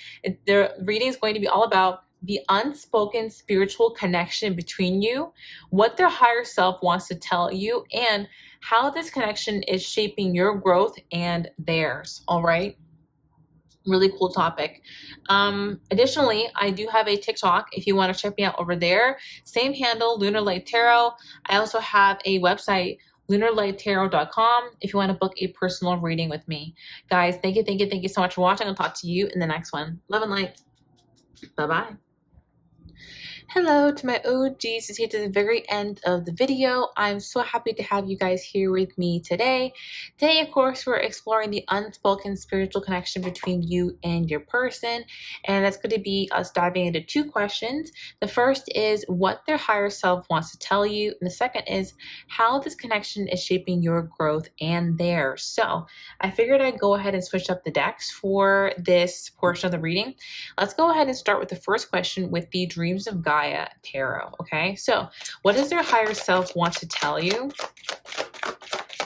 The reading is going to be all about the unspoken spiritual connection between you, what their higher self wants to tell you, and how this connection is shaping your growth and theirs. All right. Really cool topic. Additionally, I do have a TikTok if you want to check me out over there. Same handle, Lunar Light Tarot. I also have a website, lunarlighttarot.com, if you want to book a personal reading with me. Guys, thank you so much for watching. I'll talk to you in the next one. Love and light. Bye-bye. Hello to my OGs who's here to the very end of the video. I'm so happy to have you guys here with me today. Today, of course, we're exploring the unspoken spiritual connection between you and your person. And that's going to be us diving into 2 questions. The first is what their higher self wants to tell you. And the second is how this connection is shaping your growth and theirs. So I figured I'd go ahead and switch up the decks for this portion of the reading. Let's go ahead and start with the first question with the Dreams of God Tarot. Okay, so what does their higher self want to tell you?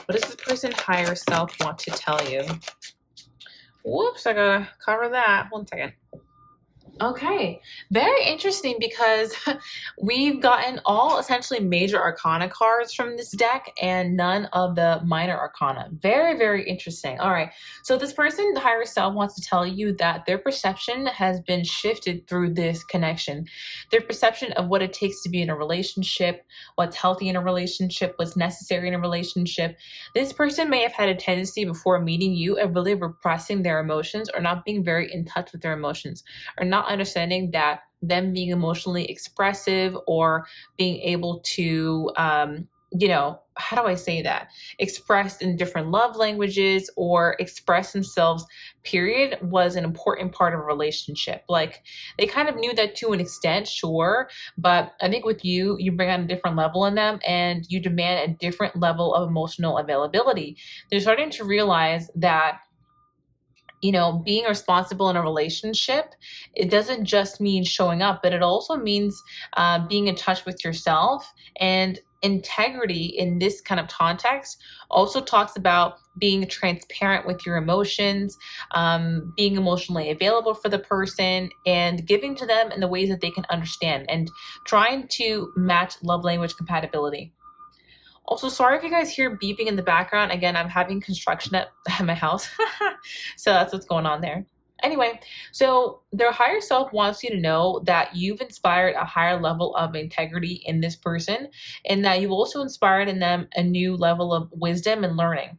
What does this person higher self want to tell you? Whoops, I gotta cover that. One second. Okay, very interesting because we've gotten all essentially major arcana cards from this deck and none of the minor arcana. Very, very interesting. All right, so this person, the higher self, wants to tell you that their perception has been shifted through this connection. Their perception of what it takes to be in a relationship, what's healthy in a relationship, what's necessary in a relationship. This person may have had a tendency before meeting you of really repressing their emotions or not being very in touch with their emotions or not understanding that them being emotionally expressive or being able to, how do I say that? Express in different love languages or express themselves, period, was an important part of a relationship. Like they kind of knew that to an extent, sure. But I think with you, you bring on a different level in them and you demand a different level of emotional availability. They're starting to realize that being responsible in a relationship, it doesn't just mean showing up, but it also means being in touch with yourself. And integrity in this kind of context also talks about being transparent with your emotions, being emotionally available for the person, and giving to them in the ways that they can understand, and trying to match love language compatibility. Also, sorry if you guys hear beeping in the background. Again, I'm having construction at my house. So that's what's going on there. Anyway, so their higher self wants you to know that you've inspired a higher level of integrity in this person and that you've also inspired in them a new level of wisdom and learning.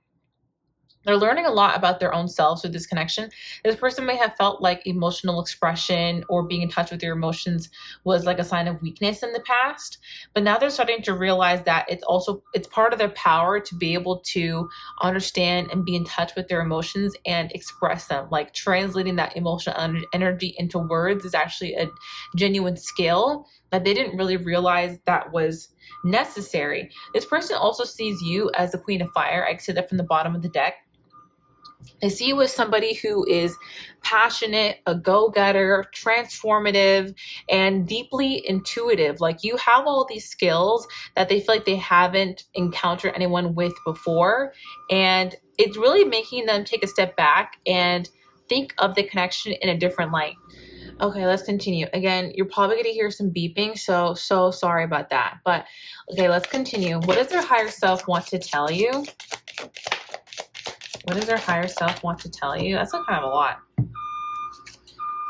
They're learning a lot about their own selves with this connection. This person may have felt like emotional expression or being in touch with their emotions was like a sign of weakness in the past, but now they're starting to realize that it's part of their power to be able to understand and be in touch with their emotions and express them. Like translating that emotional energy into words is actually a genuine skill that they didn't really realize that was necessary. This person also sees you as the Queen of Fire. I see that from the bottom of the deck. I see you as somebody who is passionate, a go-getter, transformative, and deeply intuitive. Like you have all these skills that they feel like they haven't encountered anyone with before. And it's really making them take a step back and think of the connection in a different light. Okay, let's continue. Again, you're probably going to hear some beeping, so sorry about that. But okay, let's continue. What does their higher self want to tell you? What does their higher self want to tell you? That's kind of a lot.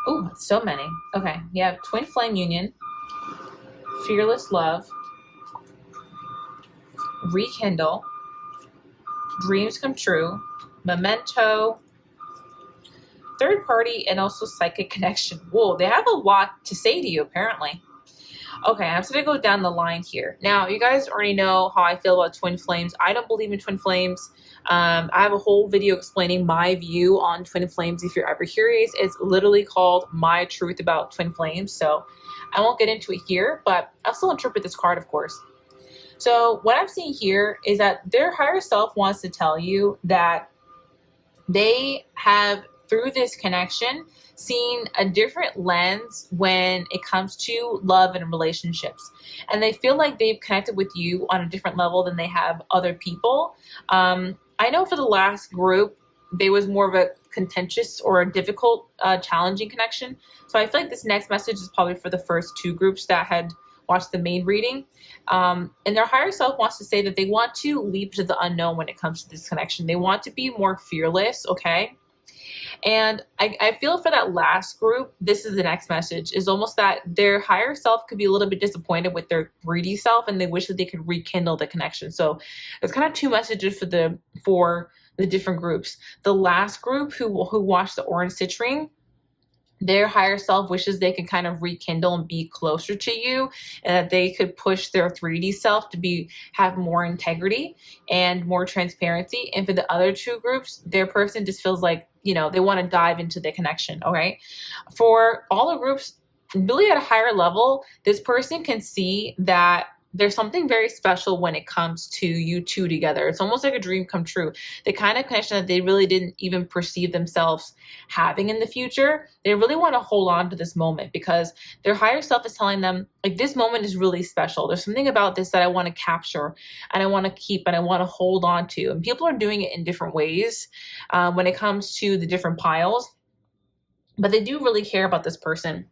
Oh, so many. Okay, you have twin flame union, fearless love, rekindle, dreams come true, memento, third party, and also psychic connection. Whoa, they have a lot to say to you, apparently. Okay, I'm just going to go down the line here. Now, you guys already know how I feel about twin flames. I don't believe in twin flames. I have a whole video explaining my view on twin flames. If you're ever curious, it's literally called My Truth About Twin Flames. So I won't get into it here, but I'll still interpret this card, of course. So what I'm seeing here is that their higher self wants to tell you that they have, through this connection, seen a different lens when it comes to love and relationships. And they feel like they've connected with you on a different level than they have other people. I know for the last group, there was more of a contentious or a difficult, challenging connection. So I feel like this next message is probably for the first two groups that had watched the main reading. And their higher self wants to say that they want to leap to the unknown when it comes to this connection. They want to be more fearless, okay? And I feel for that last group, this is the next message, is almost that their higher self could be a little bit disappointed with their 3D self and they wish that they could rekindle the connection. So there's kind of two messages for the different groups. The last group who watched the orange citrine, their higher self wishes they could kind of rekindle and be closer to you, and that they could push their 3D self to have more integrity and more transparency. And for the other two groups, their person just feels like, they want to dive into the connection. All right. For all the groups, really at a higher level, this person can see that there's something very special when it comes to you two together. It's almost like a dream come true. The kind of connection that they really didn't even perceive themselves having in the future. They really want to hold on to this moment because their higher self is telling them, like, this moment is really special. There's something about this that I want to capture and I want to keep and I want to hold on to. And people are doing it in different ways when it comes to the different piles, but they do really care about this person.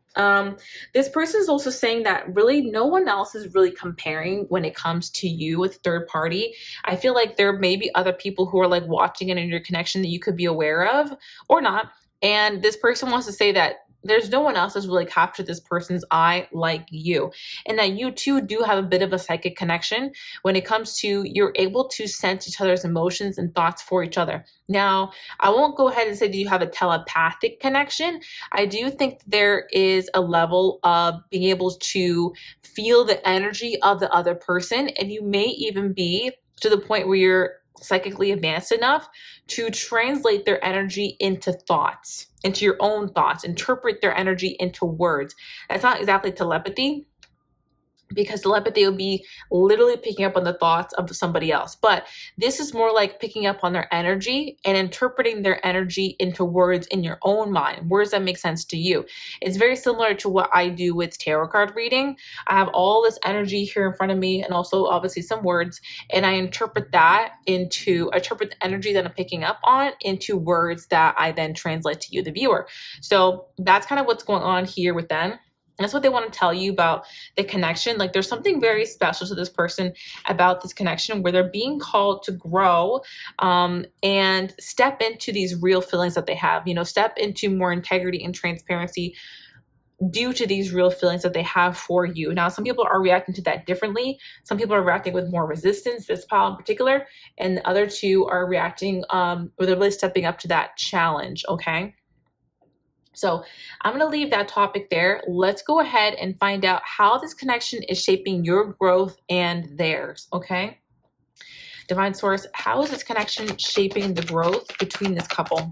This person is also saying that really no one else is really comparing when it comes to you with third party. I feel like there may be other people who are like watching it in your connection that you could be aware of or not. And this person wants to say that there's no one else that's really captured this person's eye like you. And that you too do have a bit of a psychic connection when it comes to you're able to sense each other's emotions and thoughts for each other. Now, I won't go ahead and say that you have a telepathic connection. I do think there is a level of being able to feel the energy of the other person, and you may even be to the point where you're psychically advanced enough to translate their energy into thoughts, into your own thoughts, interpret their energy into words. That's not exactly telepathy, because telepathy will be literally picking up on the thoughts of somebody else. But this is more like picking up on their energy and interpreting their energy into words in your own mind, words that make sense to you. It's very similar to what I do with tarot card reading. I have all this energy here in front of me and also obviously some words, and I interpret the energy that I'm picking up on into words that I then translate to you, the viewer. So that's kind of what's going on here with them. That's what they want to tell you about the connection. Like, there's something very special to this person about this connection where they're being called to grow and step into these real feelings that they have, step into more integrity and transparency due to these real feelings that they have for you. Now, some people are reacting to that differently. Some people are reacting with more resistance, this pile in particular, and the other two are reacting where they're really stepping up to that challenge, okay? So I'm going to leave that topic there. Let's go ahead and find out how this connection is shaping your growth and theirs, okay? Divine Source, how is this connection shaping the growth between this couple?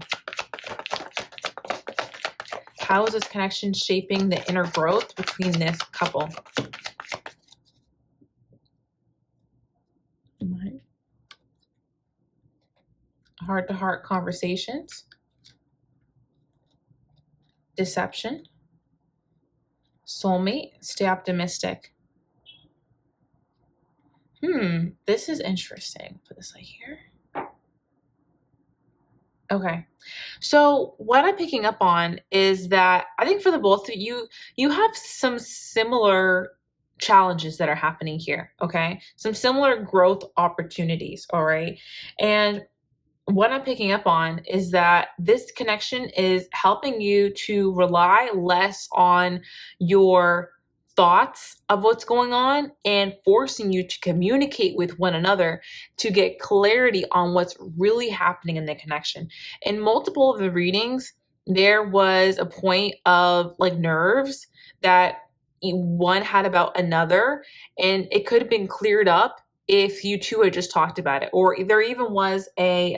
How is this connection shaping the inner growth between this couple? Heart-to-heart conversations. Deception. Soulmate, stay optimistic. This is interesting. Put this right here. Okay. So what I'm picking up on is that I think for the both of you, you have some similar challenges that are happening here. Okay. Some similar growth opportunities. All right. And what I'm picking up on is that this connection is helping you to rely less on your thoughts of what's going on and forcing you to communicate with one another to get clarity on what's really happening in the connection. In multiple of the readings, there was a point of like nerves that one had about another, and it could have been cleared up if you two had just talked about it, or there even was a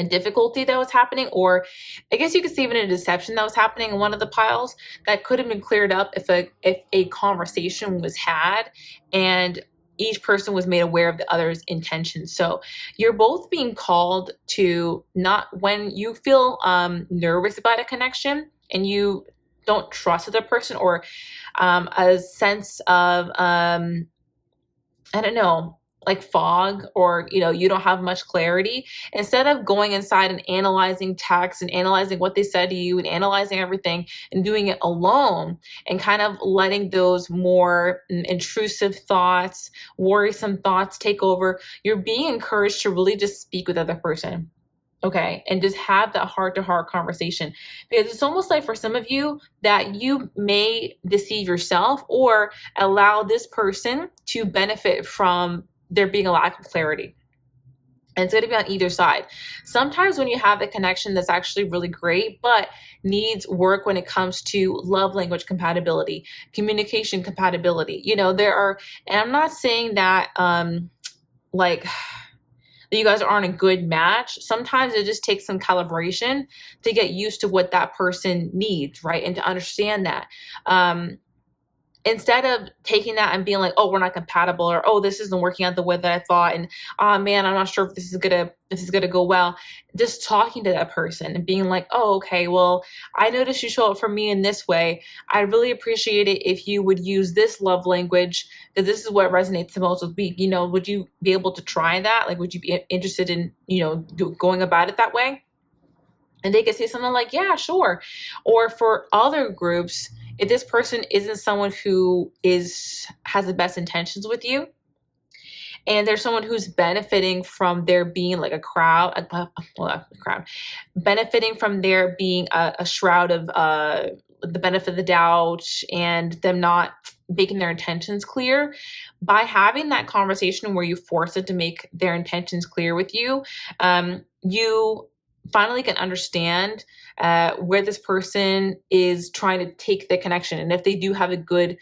difficulty that was happening, or I guess you could say even a deception that was happening in one of the piles that could have been cleared up if a conversation was had and each person was made aware of the other's intentions. So you're both being called to not, when you feel nervous about a connection and you don't trust the other person, or a sense of I don't know, like fog, or, you don't have much clarity, instead of going inside and analyzing text and analyzing what they said to you and analyzing everything and doing it alone and kind of letting those more intrusive thoughts, worrisome thoughts take over, you're being encouraged to really just speak with the other person. Okay. And just have that heart-to-heart conversation, because it's almost like for some of you that you may deceive yourself or allow this person to benefit from there being a lack of clarity. And it's going to be on either side. Sometimes when you have a connection that's actually really great, but needs work when it comes to love language compatibility, communication compatibility, there are, and I'm not saying that, that you guys aren't a good match. Sometimes it just takes some calibration to get used to what that person needs, right? And to understand that. instead of taking that and being like, oh, we're not compatible, or oh, this isn't working out the way that I thought, and oh man, I'm not sure if this is gonna go well. Just talking to that person and being like, oh, okay, well, I noticed you show up for me in this way. I really appreciate it if you would use this love language, because this is what resonates the most with me. Would you be able to try that? Like, would you be interested in, going about it that way? And they could say something like, yeah, sure. Or for other groups, if this person isn't someone who has the best intentions with you, and there's someone who's benefiting from there being like a crowd, benefiting from there being a shroud of the benefit of the doubt and them not making their intentions clear, by having that conversation where you force it to make their intentions clear with you, you finally can understand where this person is trying to take the connection, and if they do have a good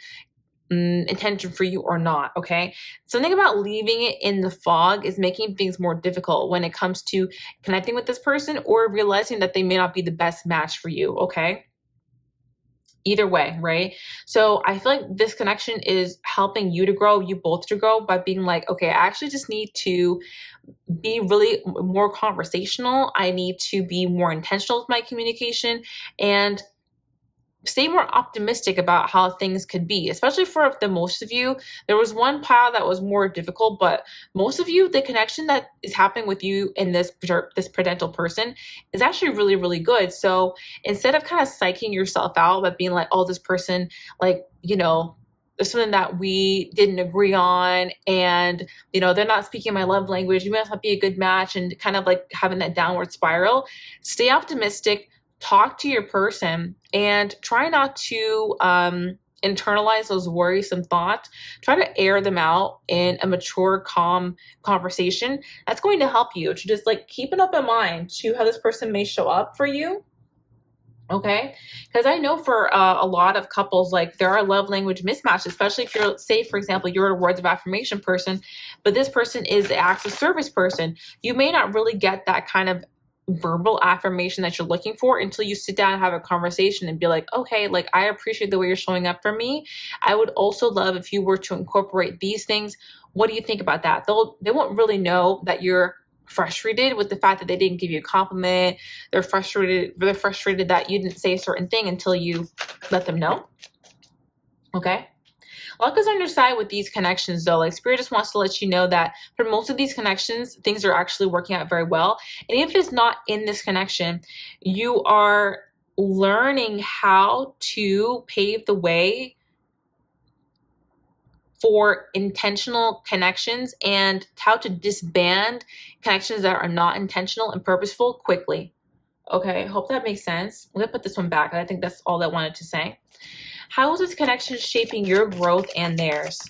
intention for you or not. Okay. Something about leaving it in the fog is making things more difficult when it comes to connecting with this person or realizing that they may not be the best match for you. Okay. Either way, right? So I feel like this connection is helping you to grow, you both to grow, by being like, okay, I actually just need to be really more conversational. I need to be more intentional with my communication and stay more optimistic about how things could be, especially for the most of you. There was one pile that was more difficult, but most of you, the connection that is happening with you and this potential person is actually really, really good. So instead of kind of psyching yourself out by being like, oh, this person, like, there's something that we didn't agree on, and they're not speaking my love language, you must not be a good match, and kind of like having that downward spiral, stay optimistic. Talk to your person and try not to internalize those worrisome thoughts. Try to air them out in a mature, calm conversation. That's going to help you to just like keep an open mind to how this person may show up for you. Okay. Because I know for a lot of couples, like there are love language mismatches, especially if you're, say, for example, you're a words of affirmation person, but this person is the acts of service person. You may not really get that kind of verbal affirmation that you're looking for until you sit down and have a conversation and be like, okay, like I appreciate the way you're showing up for me. I would also love if you were to incorporate these things. What do you think about that? They won't really know that you're frustrated with the fact that they didn't give you a compliment. They're frustrated that you didn't say a certain thing until you let them know. Okay. Luck is on your side with these connections, though. Like Spirit just wants to let you know that for most of these connections, things are actually working out very well. And if it's not in this connection, you are learning how to pave the way for intentional connections and how to disband connections that are not intentional and purposeful quickly. Okay, hope that makes sense. I'm gonna put this one back. I think that's all I wanted to say. How is this connection shaping your growth and theirs?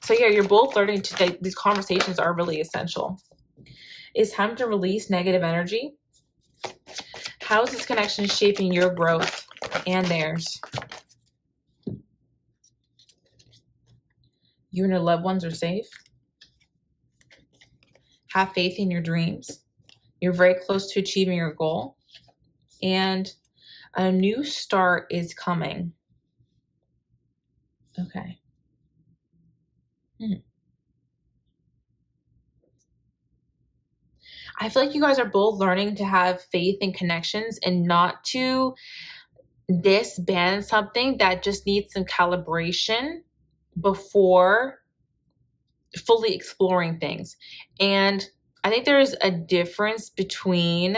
So yeah, you're both learning today. These conversations are really essential. It's time to release negative energy. How is this connection shaping your growth and theirs? You and your loved ones are safe. Have faith in your dreams. You're very close to achieving your goal. And a new start is coming. Okay. I feel like you guys are both learning to have faith in connections and not to disband something that just needs some calibration before fully exploring things. And I think there's a difference between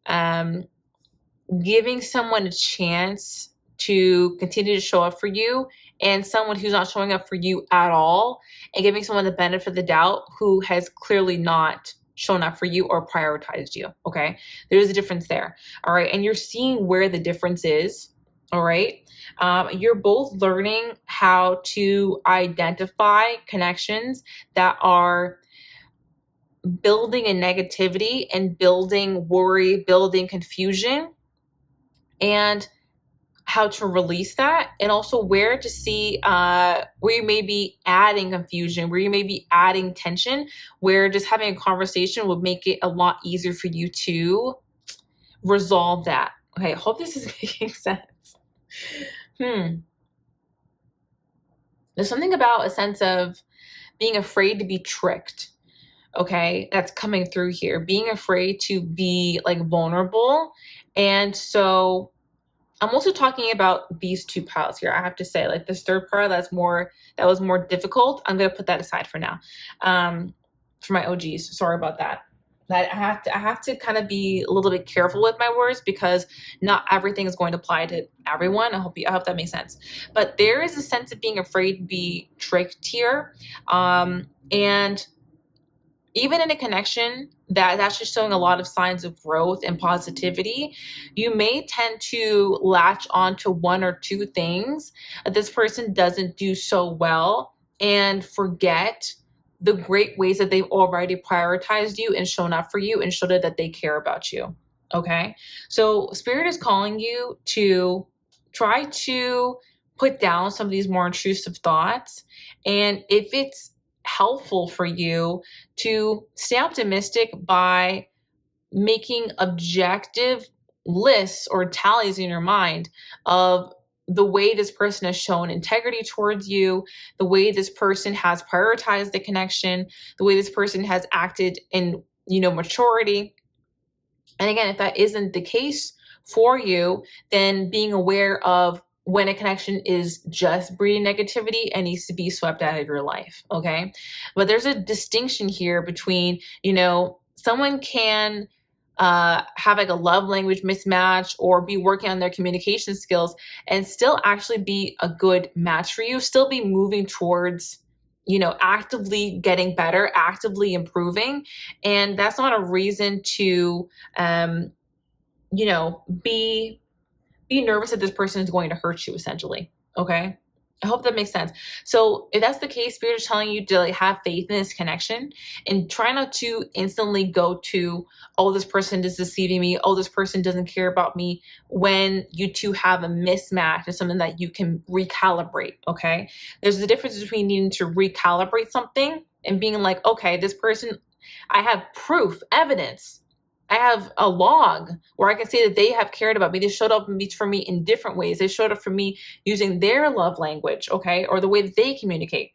giving someone a chance to continue to show up for you and someone who's not showing up for you at all, and giving someone the benefit of the doubt who has clearly not shown up for you or prioritized you. Okay. There's a difference there. All right. And you're seeing where the difference is. All right. You're both learning how to identify connections that are building a negativity and building worry, building confusion, and how to release that, and also where to see where you may be adding confusion, where you may be adding tension, where just having a conversation would make it a lot easier for you to resolve that. Okay, I hope this is making sense. There's something about a sense of being afraid to be tricked. Okay, that's coming through here. Being afraid to be like vulnerable. And so I'm also talking about these two piles here. I have to say, like this third pile that was more difficult. I'm gonna put that aside for now. For my OGs. Sorry about that. That I have to kind of be a little bit careful with my words because not everything is going to apply to everyone. I hope that makes sense. But there is a sense of being afraid to be tricked here. And even in a connection that's actually showing a lot of signs of growth and positivity, you may tend to latch on to one or two things that this person doesn't do so well and forget the great ways that they've already prioritized you and shown up for you and showed it that they care about you. Okay. So Spirit is calling you to try to put down some of these more intrusive thoughts. And if it's helpful for you to stay optimistic by making objective lists or tallies in your mind of the way this person has shown integrity towards you, the way this person has prioritized the connection, the way this person has acted in, maturity. And again, if that isn't the case for you, then being aware of when a connection is just breeding negativity and needs to be swept out of your life. Okay. But there's a distinction here between, someone can have like a love language mismatch or be working on their communication skills and still actually be a good match for you, still be moving towards, actively getting better, actively improving. And that's not a reason to, be nervous that this person is going to hurt you, essentially. Okay. I hope that makes sense. So if that's the case, Spirit is telling you to like have faith in this connection and try not to instantly go to, oh, this person is deceiving me. Oh, this person doesn't care about me, when you two have a mismatch or something that you can recalibrate. Okay. There's a difference between needing to recalibrate something and being like, okay, this person, I have proof, evidence. I have a log where I can say that they have cared about me. They showed up for me in different ways. They showed up for me using their love language, okay, or the way that they communicate.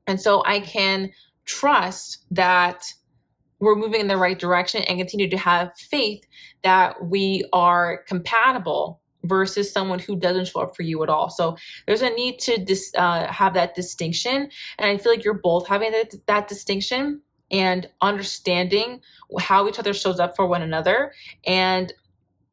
And so I can trust that we're moving in the right direction and continue to have faith that we are compatible versus someone who doesn't show up for you at all. So there's a need to have that distinction. And I feel like you're both having that distinction and understanding how each other shows up for one another and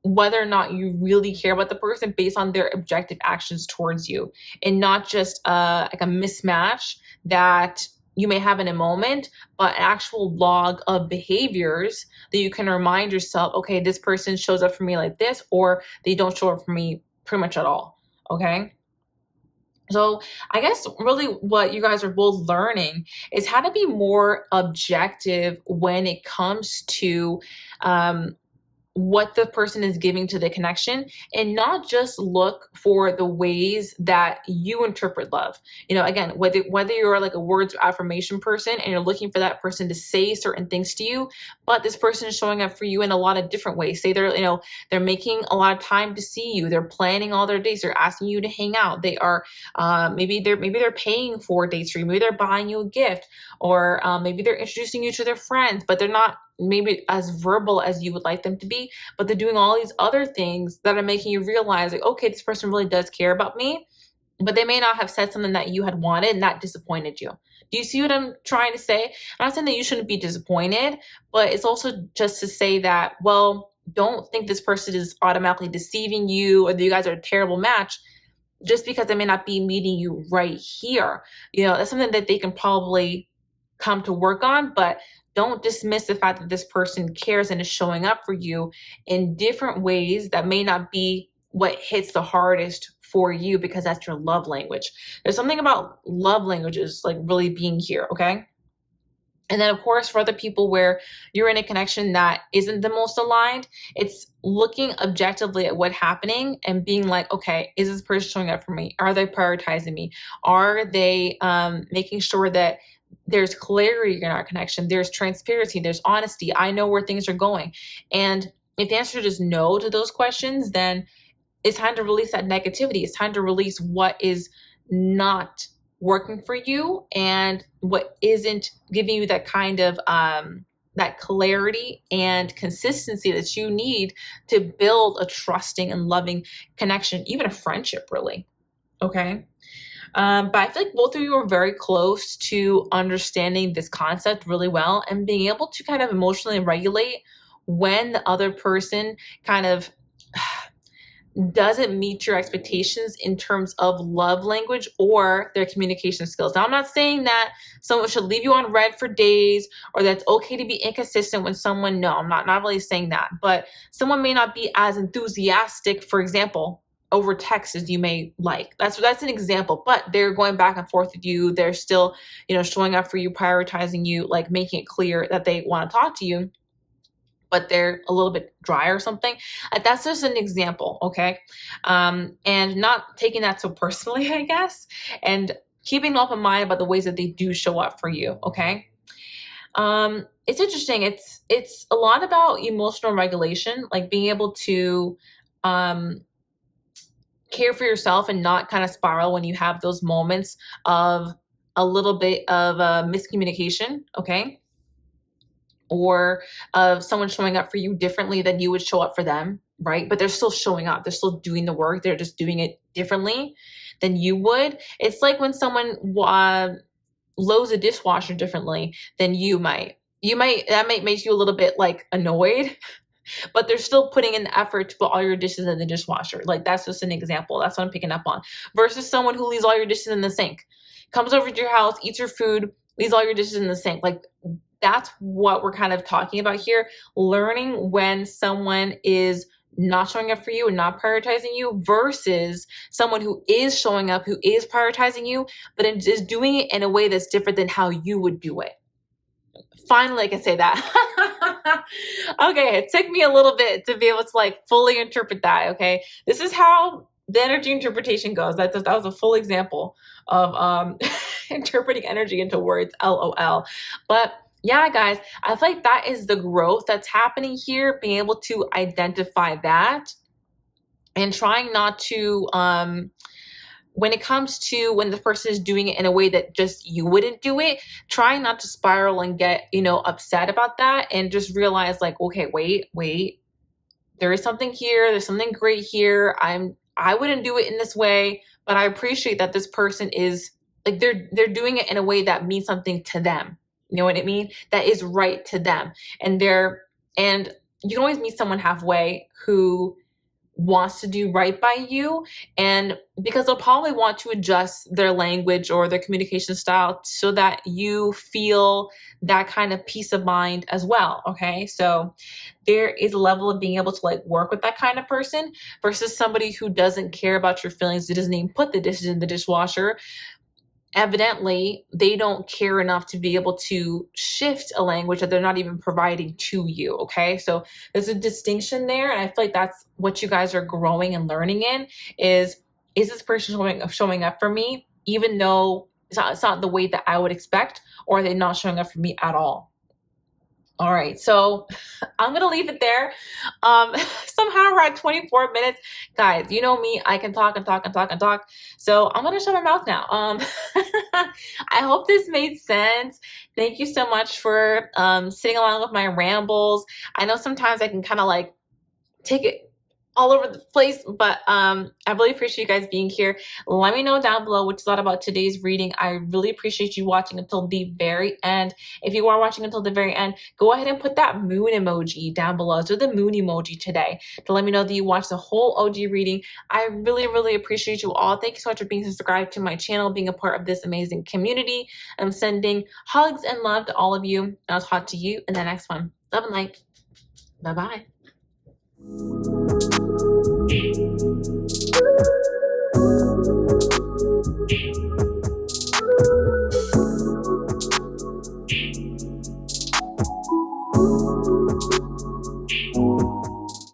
whether or not you really care about the person based on their objective actions towards you, and not just like a mismatch that you may have in a moment, but an actual log of behaviors that you can remind yourself, okay, this person shows up for me like this, or they don't show up for me pretty much at all. Okay. So I guess really what you guys are both learning is how to be more objective when it comes to what the person is giving to the connection, and not just look for the ways that you interpret love. Again, whether you're like a words of affirmation person and you're looking for that person to say certain things to you, but this person is showing up for you in a lot of different ways. Say they're making a lot of time to see you. They're planning all their dates. They're asking you to hang out. They are maybe they're paying for dates for you. Maybe they're buying you a gift, or maybe they're introducing you to their friends, but they're not maybe as verbal as you would like them to be, but they're doing all these other things that are making you realize like, okay, this person really does care about me, but they may not have said something that you had wanted and that disappointed you. Do you see what I'm trying to say? I'm not saying that you shouldn't be disappointed, but it's also just to say that, well, don't think this person is automatically deceiving you or that you guys are a terrible match just because they may not be meeting you right here. That's something that they can probably come to work on, but don't dismiss the fact that this person cares and is showing up for you in different ways that may not be what hits the hardest for you because that's your love language. There's something about love languages like really being here, okay? And then, of course, for other people where you're in a connection that isn't the most aligned, it's looking objectively at what's happening and being like, okay, is this person showing up for me? Are they prioritizing me? Are they making sure that there's clarity in our connection, there's transparency, there's honesty, I know where things are going? And if the answer is no to those questions, then it's time to release that negativity. It's time to release what is not working for you and what isn't giving you that kind of that clarity and consistency that you need to build a trusting and loving connection, even a friendship, really. Okay. But I feel like both of you are very close to understanding this concept really well and being able to kind of emotionally regulate when the other person kind of doesn't meet your expectations in terms of love language or their communication skills. Now, I'm not saying that someone should leave you on red for days or that's okay to be inconsistent when someone, no, I'm not really saying that, but someone may not be as enthusiastic, for example, over text as you may like. That's an example, but they're going back and forth with you. They're still, showing up for you, prioritizing you, like making it clear that they want to talk to you, but they're a little bit dry or something. That's just an example, okay? And not taking that so personally, I guess, and keeping an open mind about the ways that they do show up for you, okay? It's interesting. It's a lot about emotional regulation, like being able to care for yourself and not kind of spiral when you have those moments of a little bit of miscommunication, okay? Or of someone showing up for you differently than you would show up for them, right? But they're still showing up. They're still doing the work. They're just doing it differently than you would. It's like when someone loads a dishwasher differently than you might. That might make you a little bit like annoyed, but they're still putting in the effort to put all your dishes in the dishwasher. Like that's just an example. That's what I'm picking up on. Versus someone who leaves all your dishes in the sink, comes over to your house, eats your food, leaves all your dishes in the sink. Like that's what we're kind of talking about here. Learning when someone is not showing up for you and not prioritizing you versus someone who is showing up, who is prioritizing you, but is doing it in a way that's different than how you would do it. Finally, I can say that. Okay, it took me a little bit to be able to like fully interpret that, okay? This is how the energy interpretation goes. That was a full example of interpreting energy into words, LOL. But yeah, guys, I feel like that is the growth that's happening here, being able to identify that and trying not to, when it comes to when the person is doing it in a way that just you wouldn't do it, trying not to spiral and get, upset about that and just realize like, okay, wait, there is something here. There's something great here. I wouldn't do it in this way, but I appreciate that this person is like, they're doing it in a way that means something to them. You know what I mean? That is right to them. And you can always meet someone halfway who wants to do right by you, and because they'll probably want to adjust their language or their communication style so that you feel that kind of peace of mind as well. Okay. So there is a level of being able to like work with that kind of person versus somebody who doesn't care about your feelings, who doesn't even put the dishes in the dishwasher. Evidently, they don't care enough to be able to shift a language that they're not even providing to you, okay? So there's a distinction there, and I feel like that's what you guys are growing and learning in is this person showing up for me, even though it's not the way that I would expect, or are they not showing up for me at all? All right, so I'm gonna leave it there. Somehow we're at 24 minutes. Guys, you know me, I can talk and talk and talk and talk. So I'm gonna shut my mouth now. I hope this made sense. Thank you so much for sitting along with my rambles. I know sometimes I can kind of like take it all over the place, but I really appreciate you guys being here. Let me know down below what you thought about today's reading. I really appreciate you watching until the very end. If you are watching until the very end, go ahead and put that moon emoji down below. So the moon emoji today to let me know that you watched the whole OG reading. I really, really appreciate you all. Thank you so much for being subscribed to my channel, being a part of this amazing community. I'm sending hugs and love to all of you. And I'll talk to you in the next one. Love and light. Bye-bye.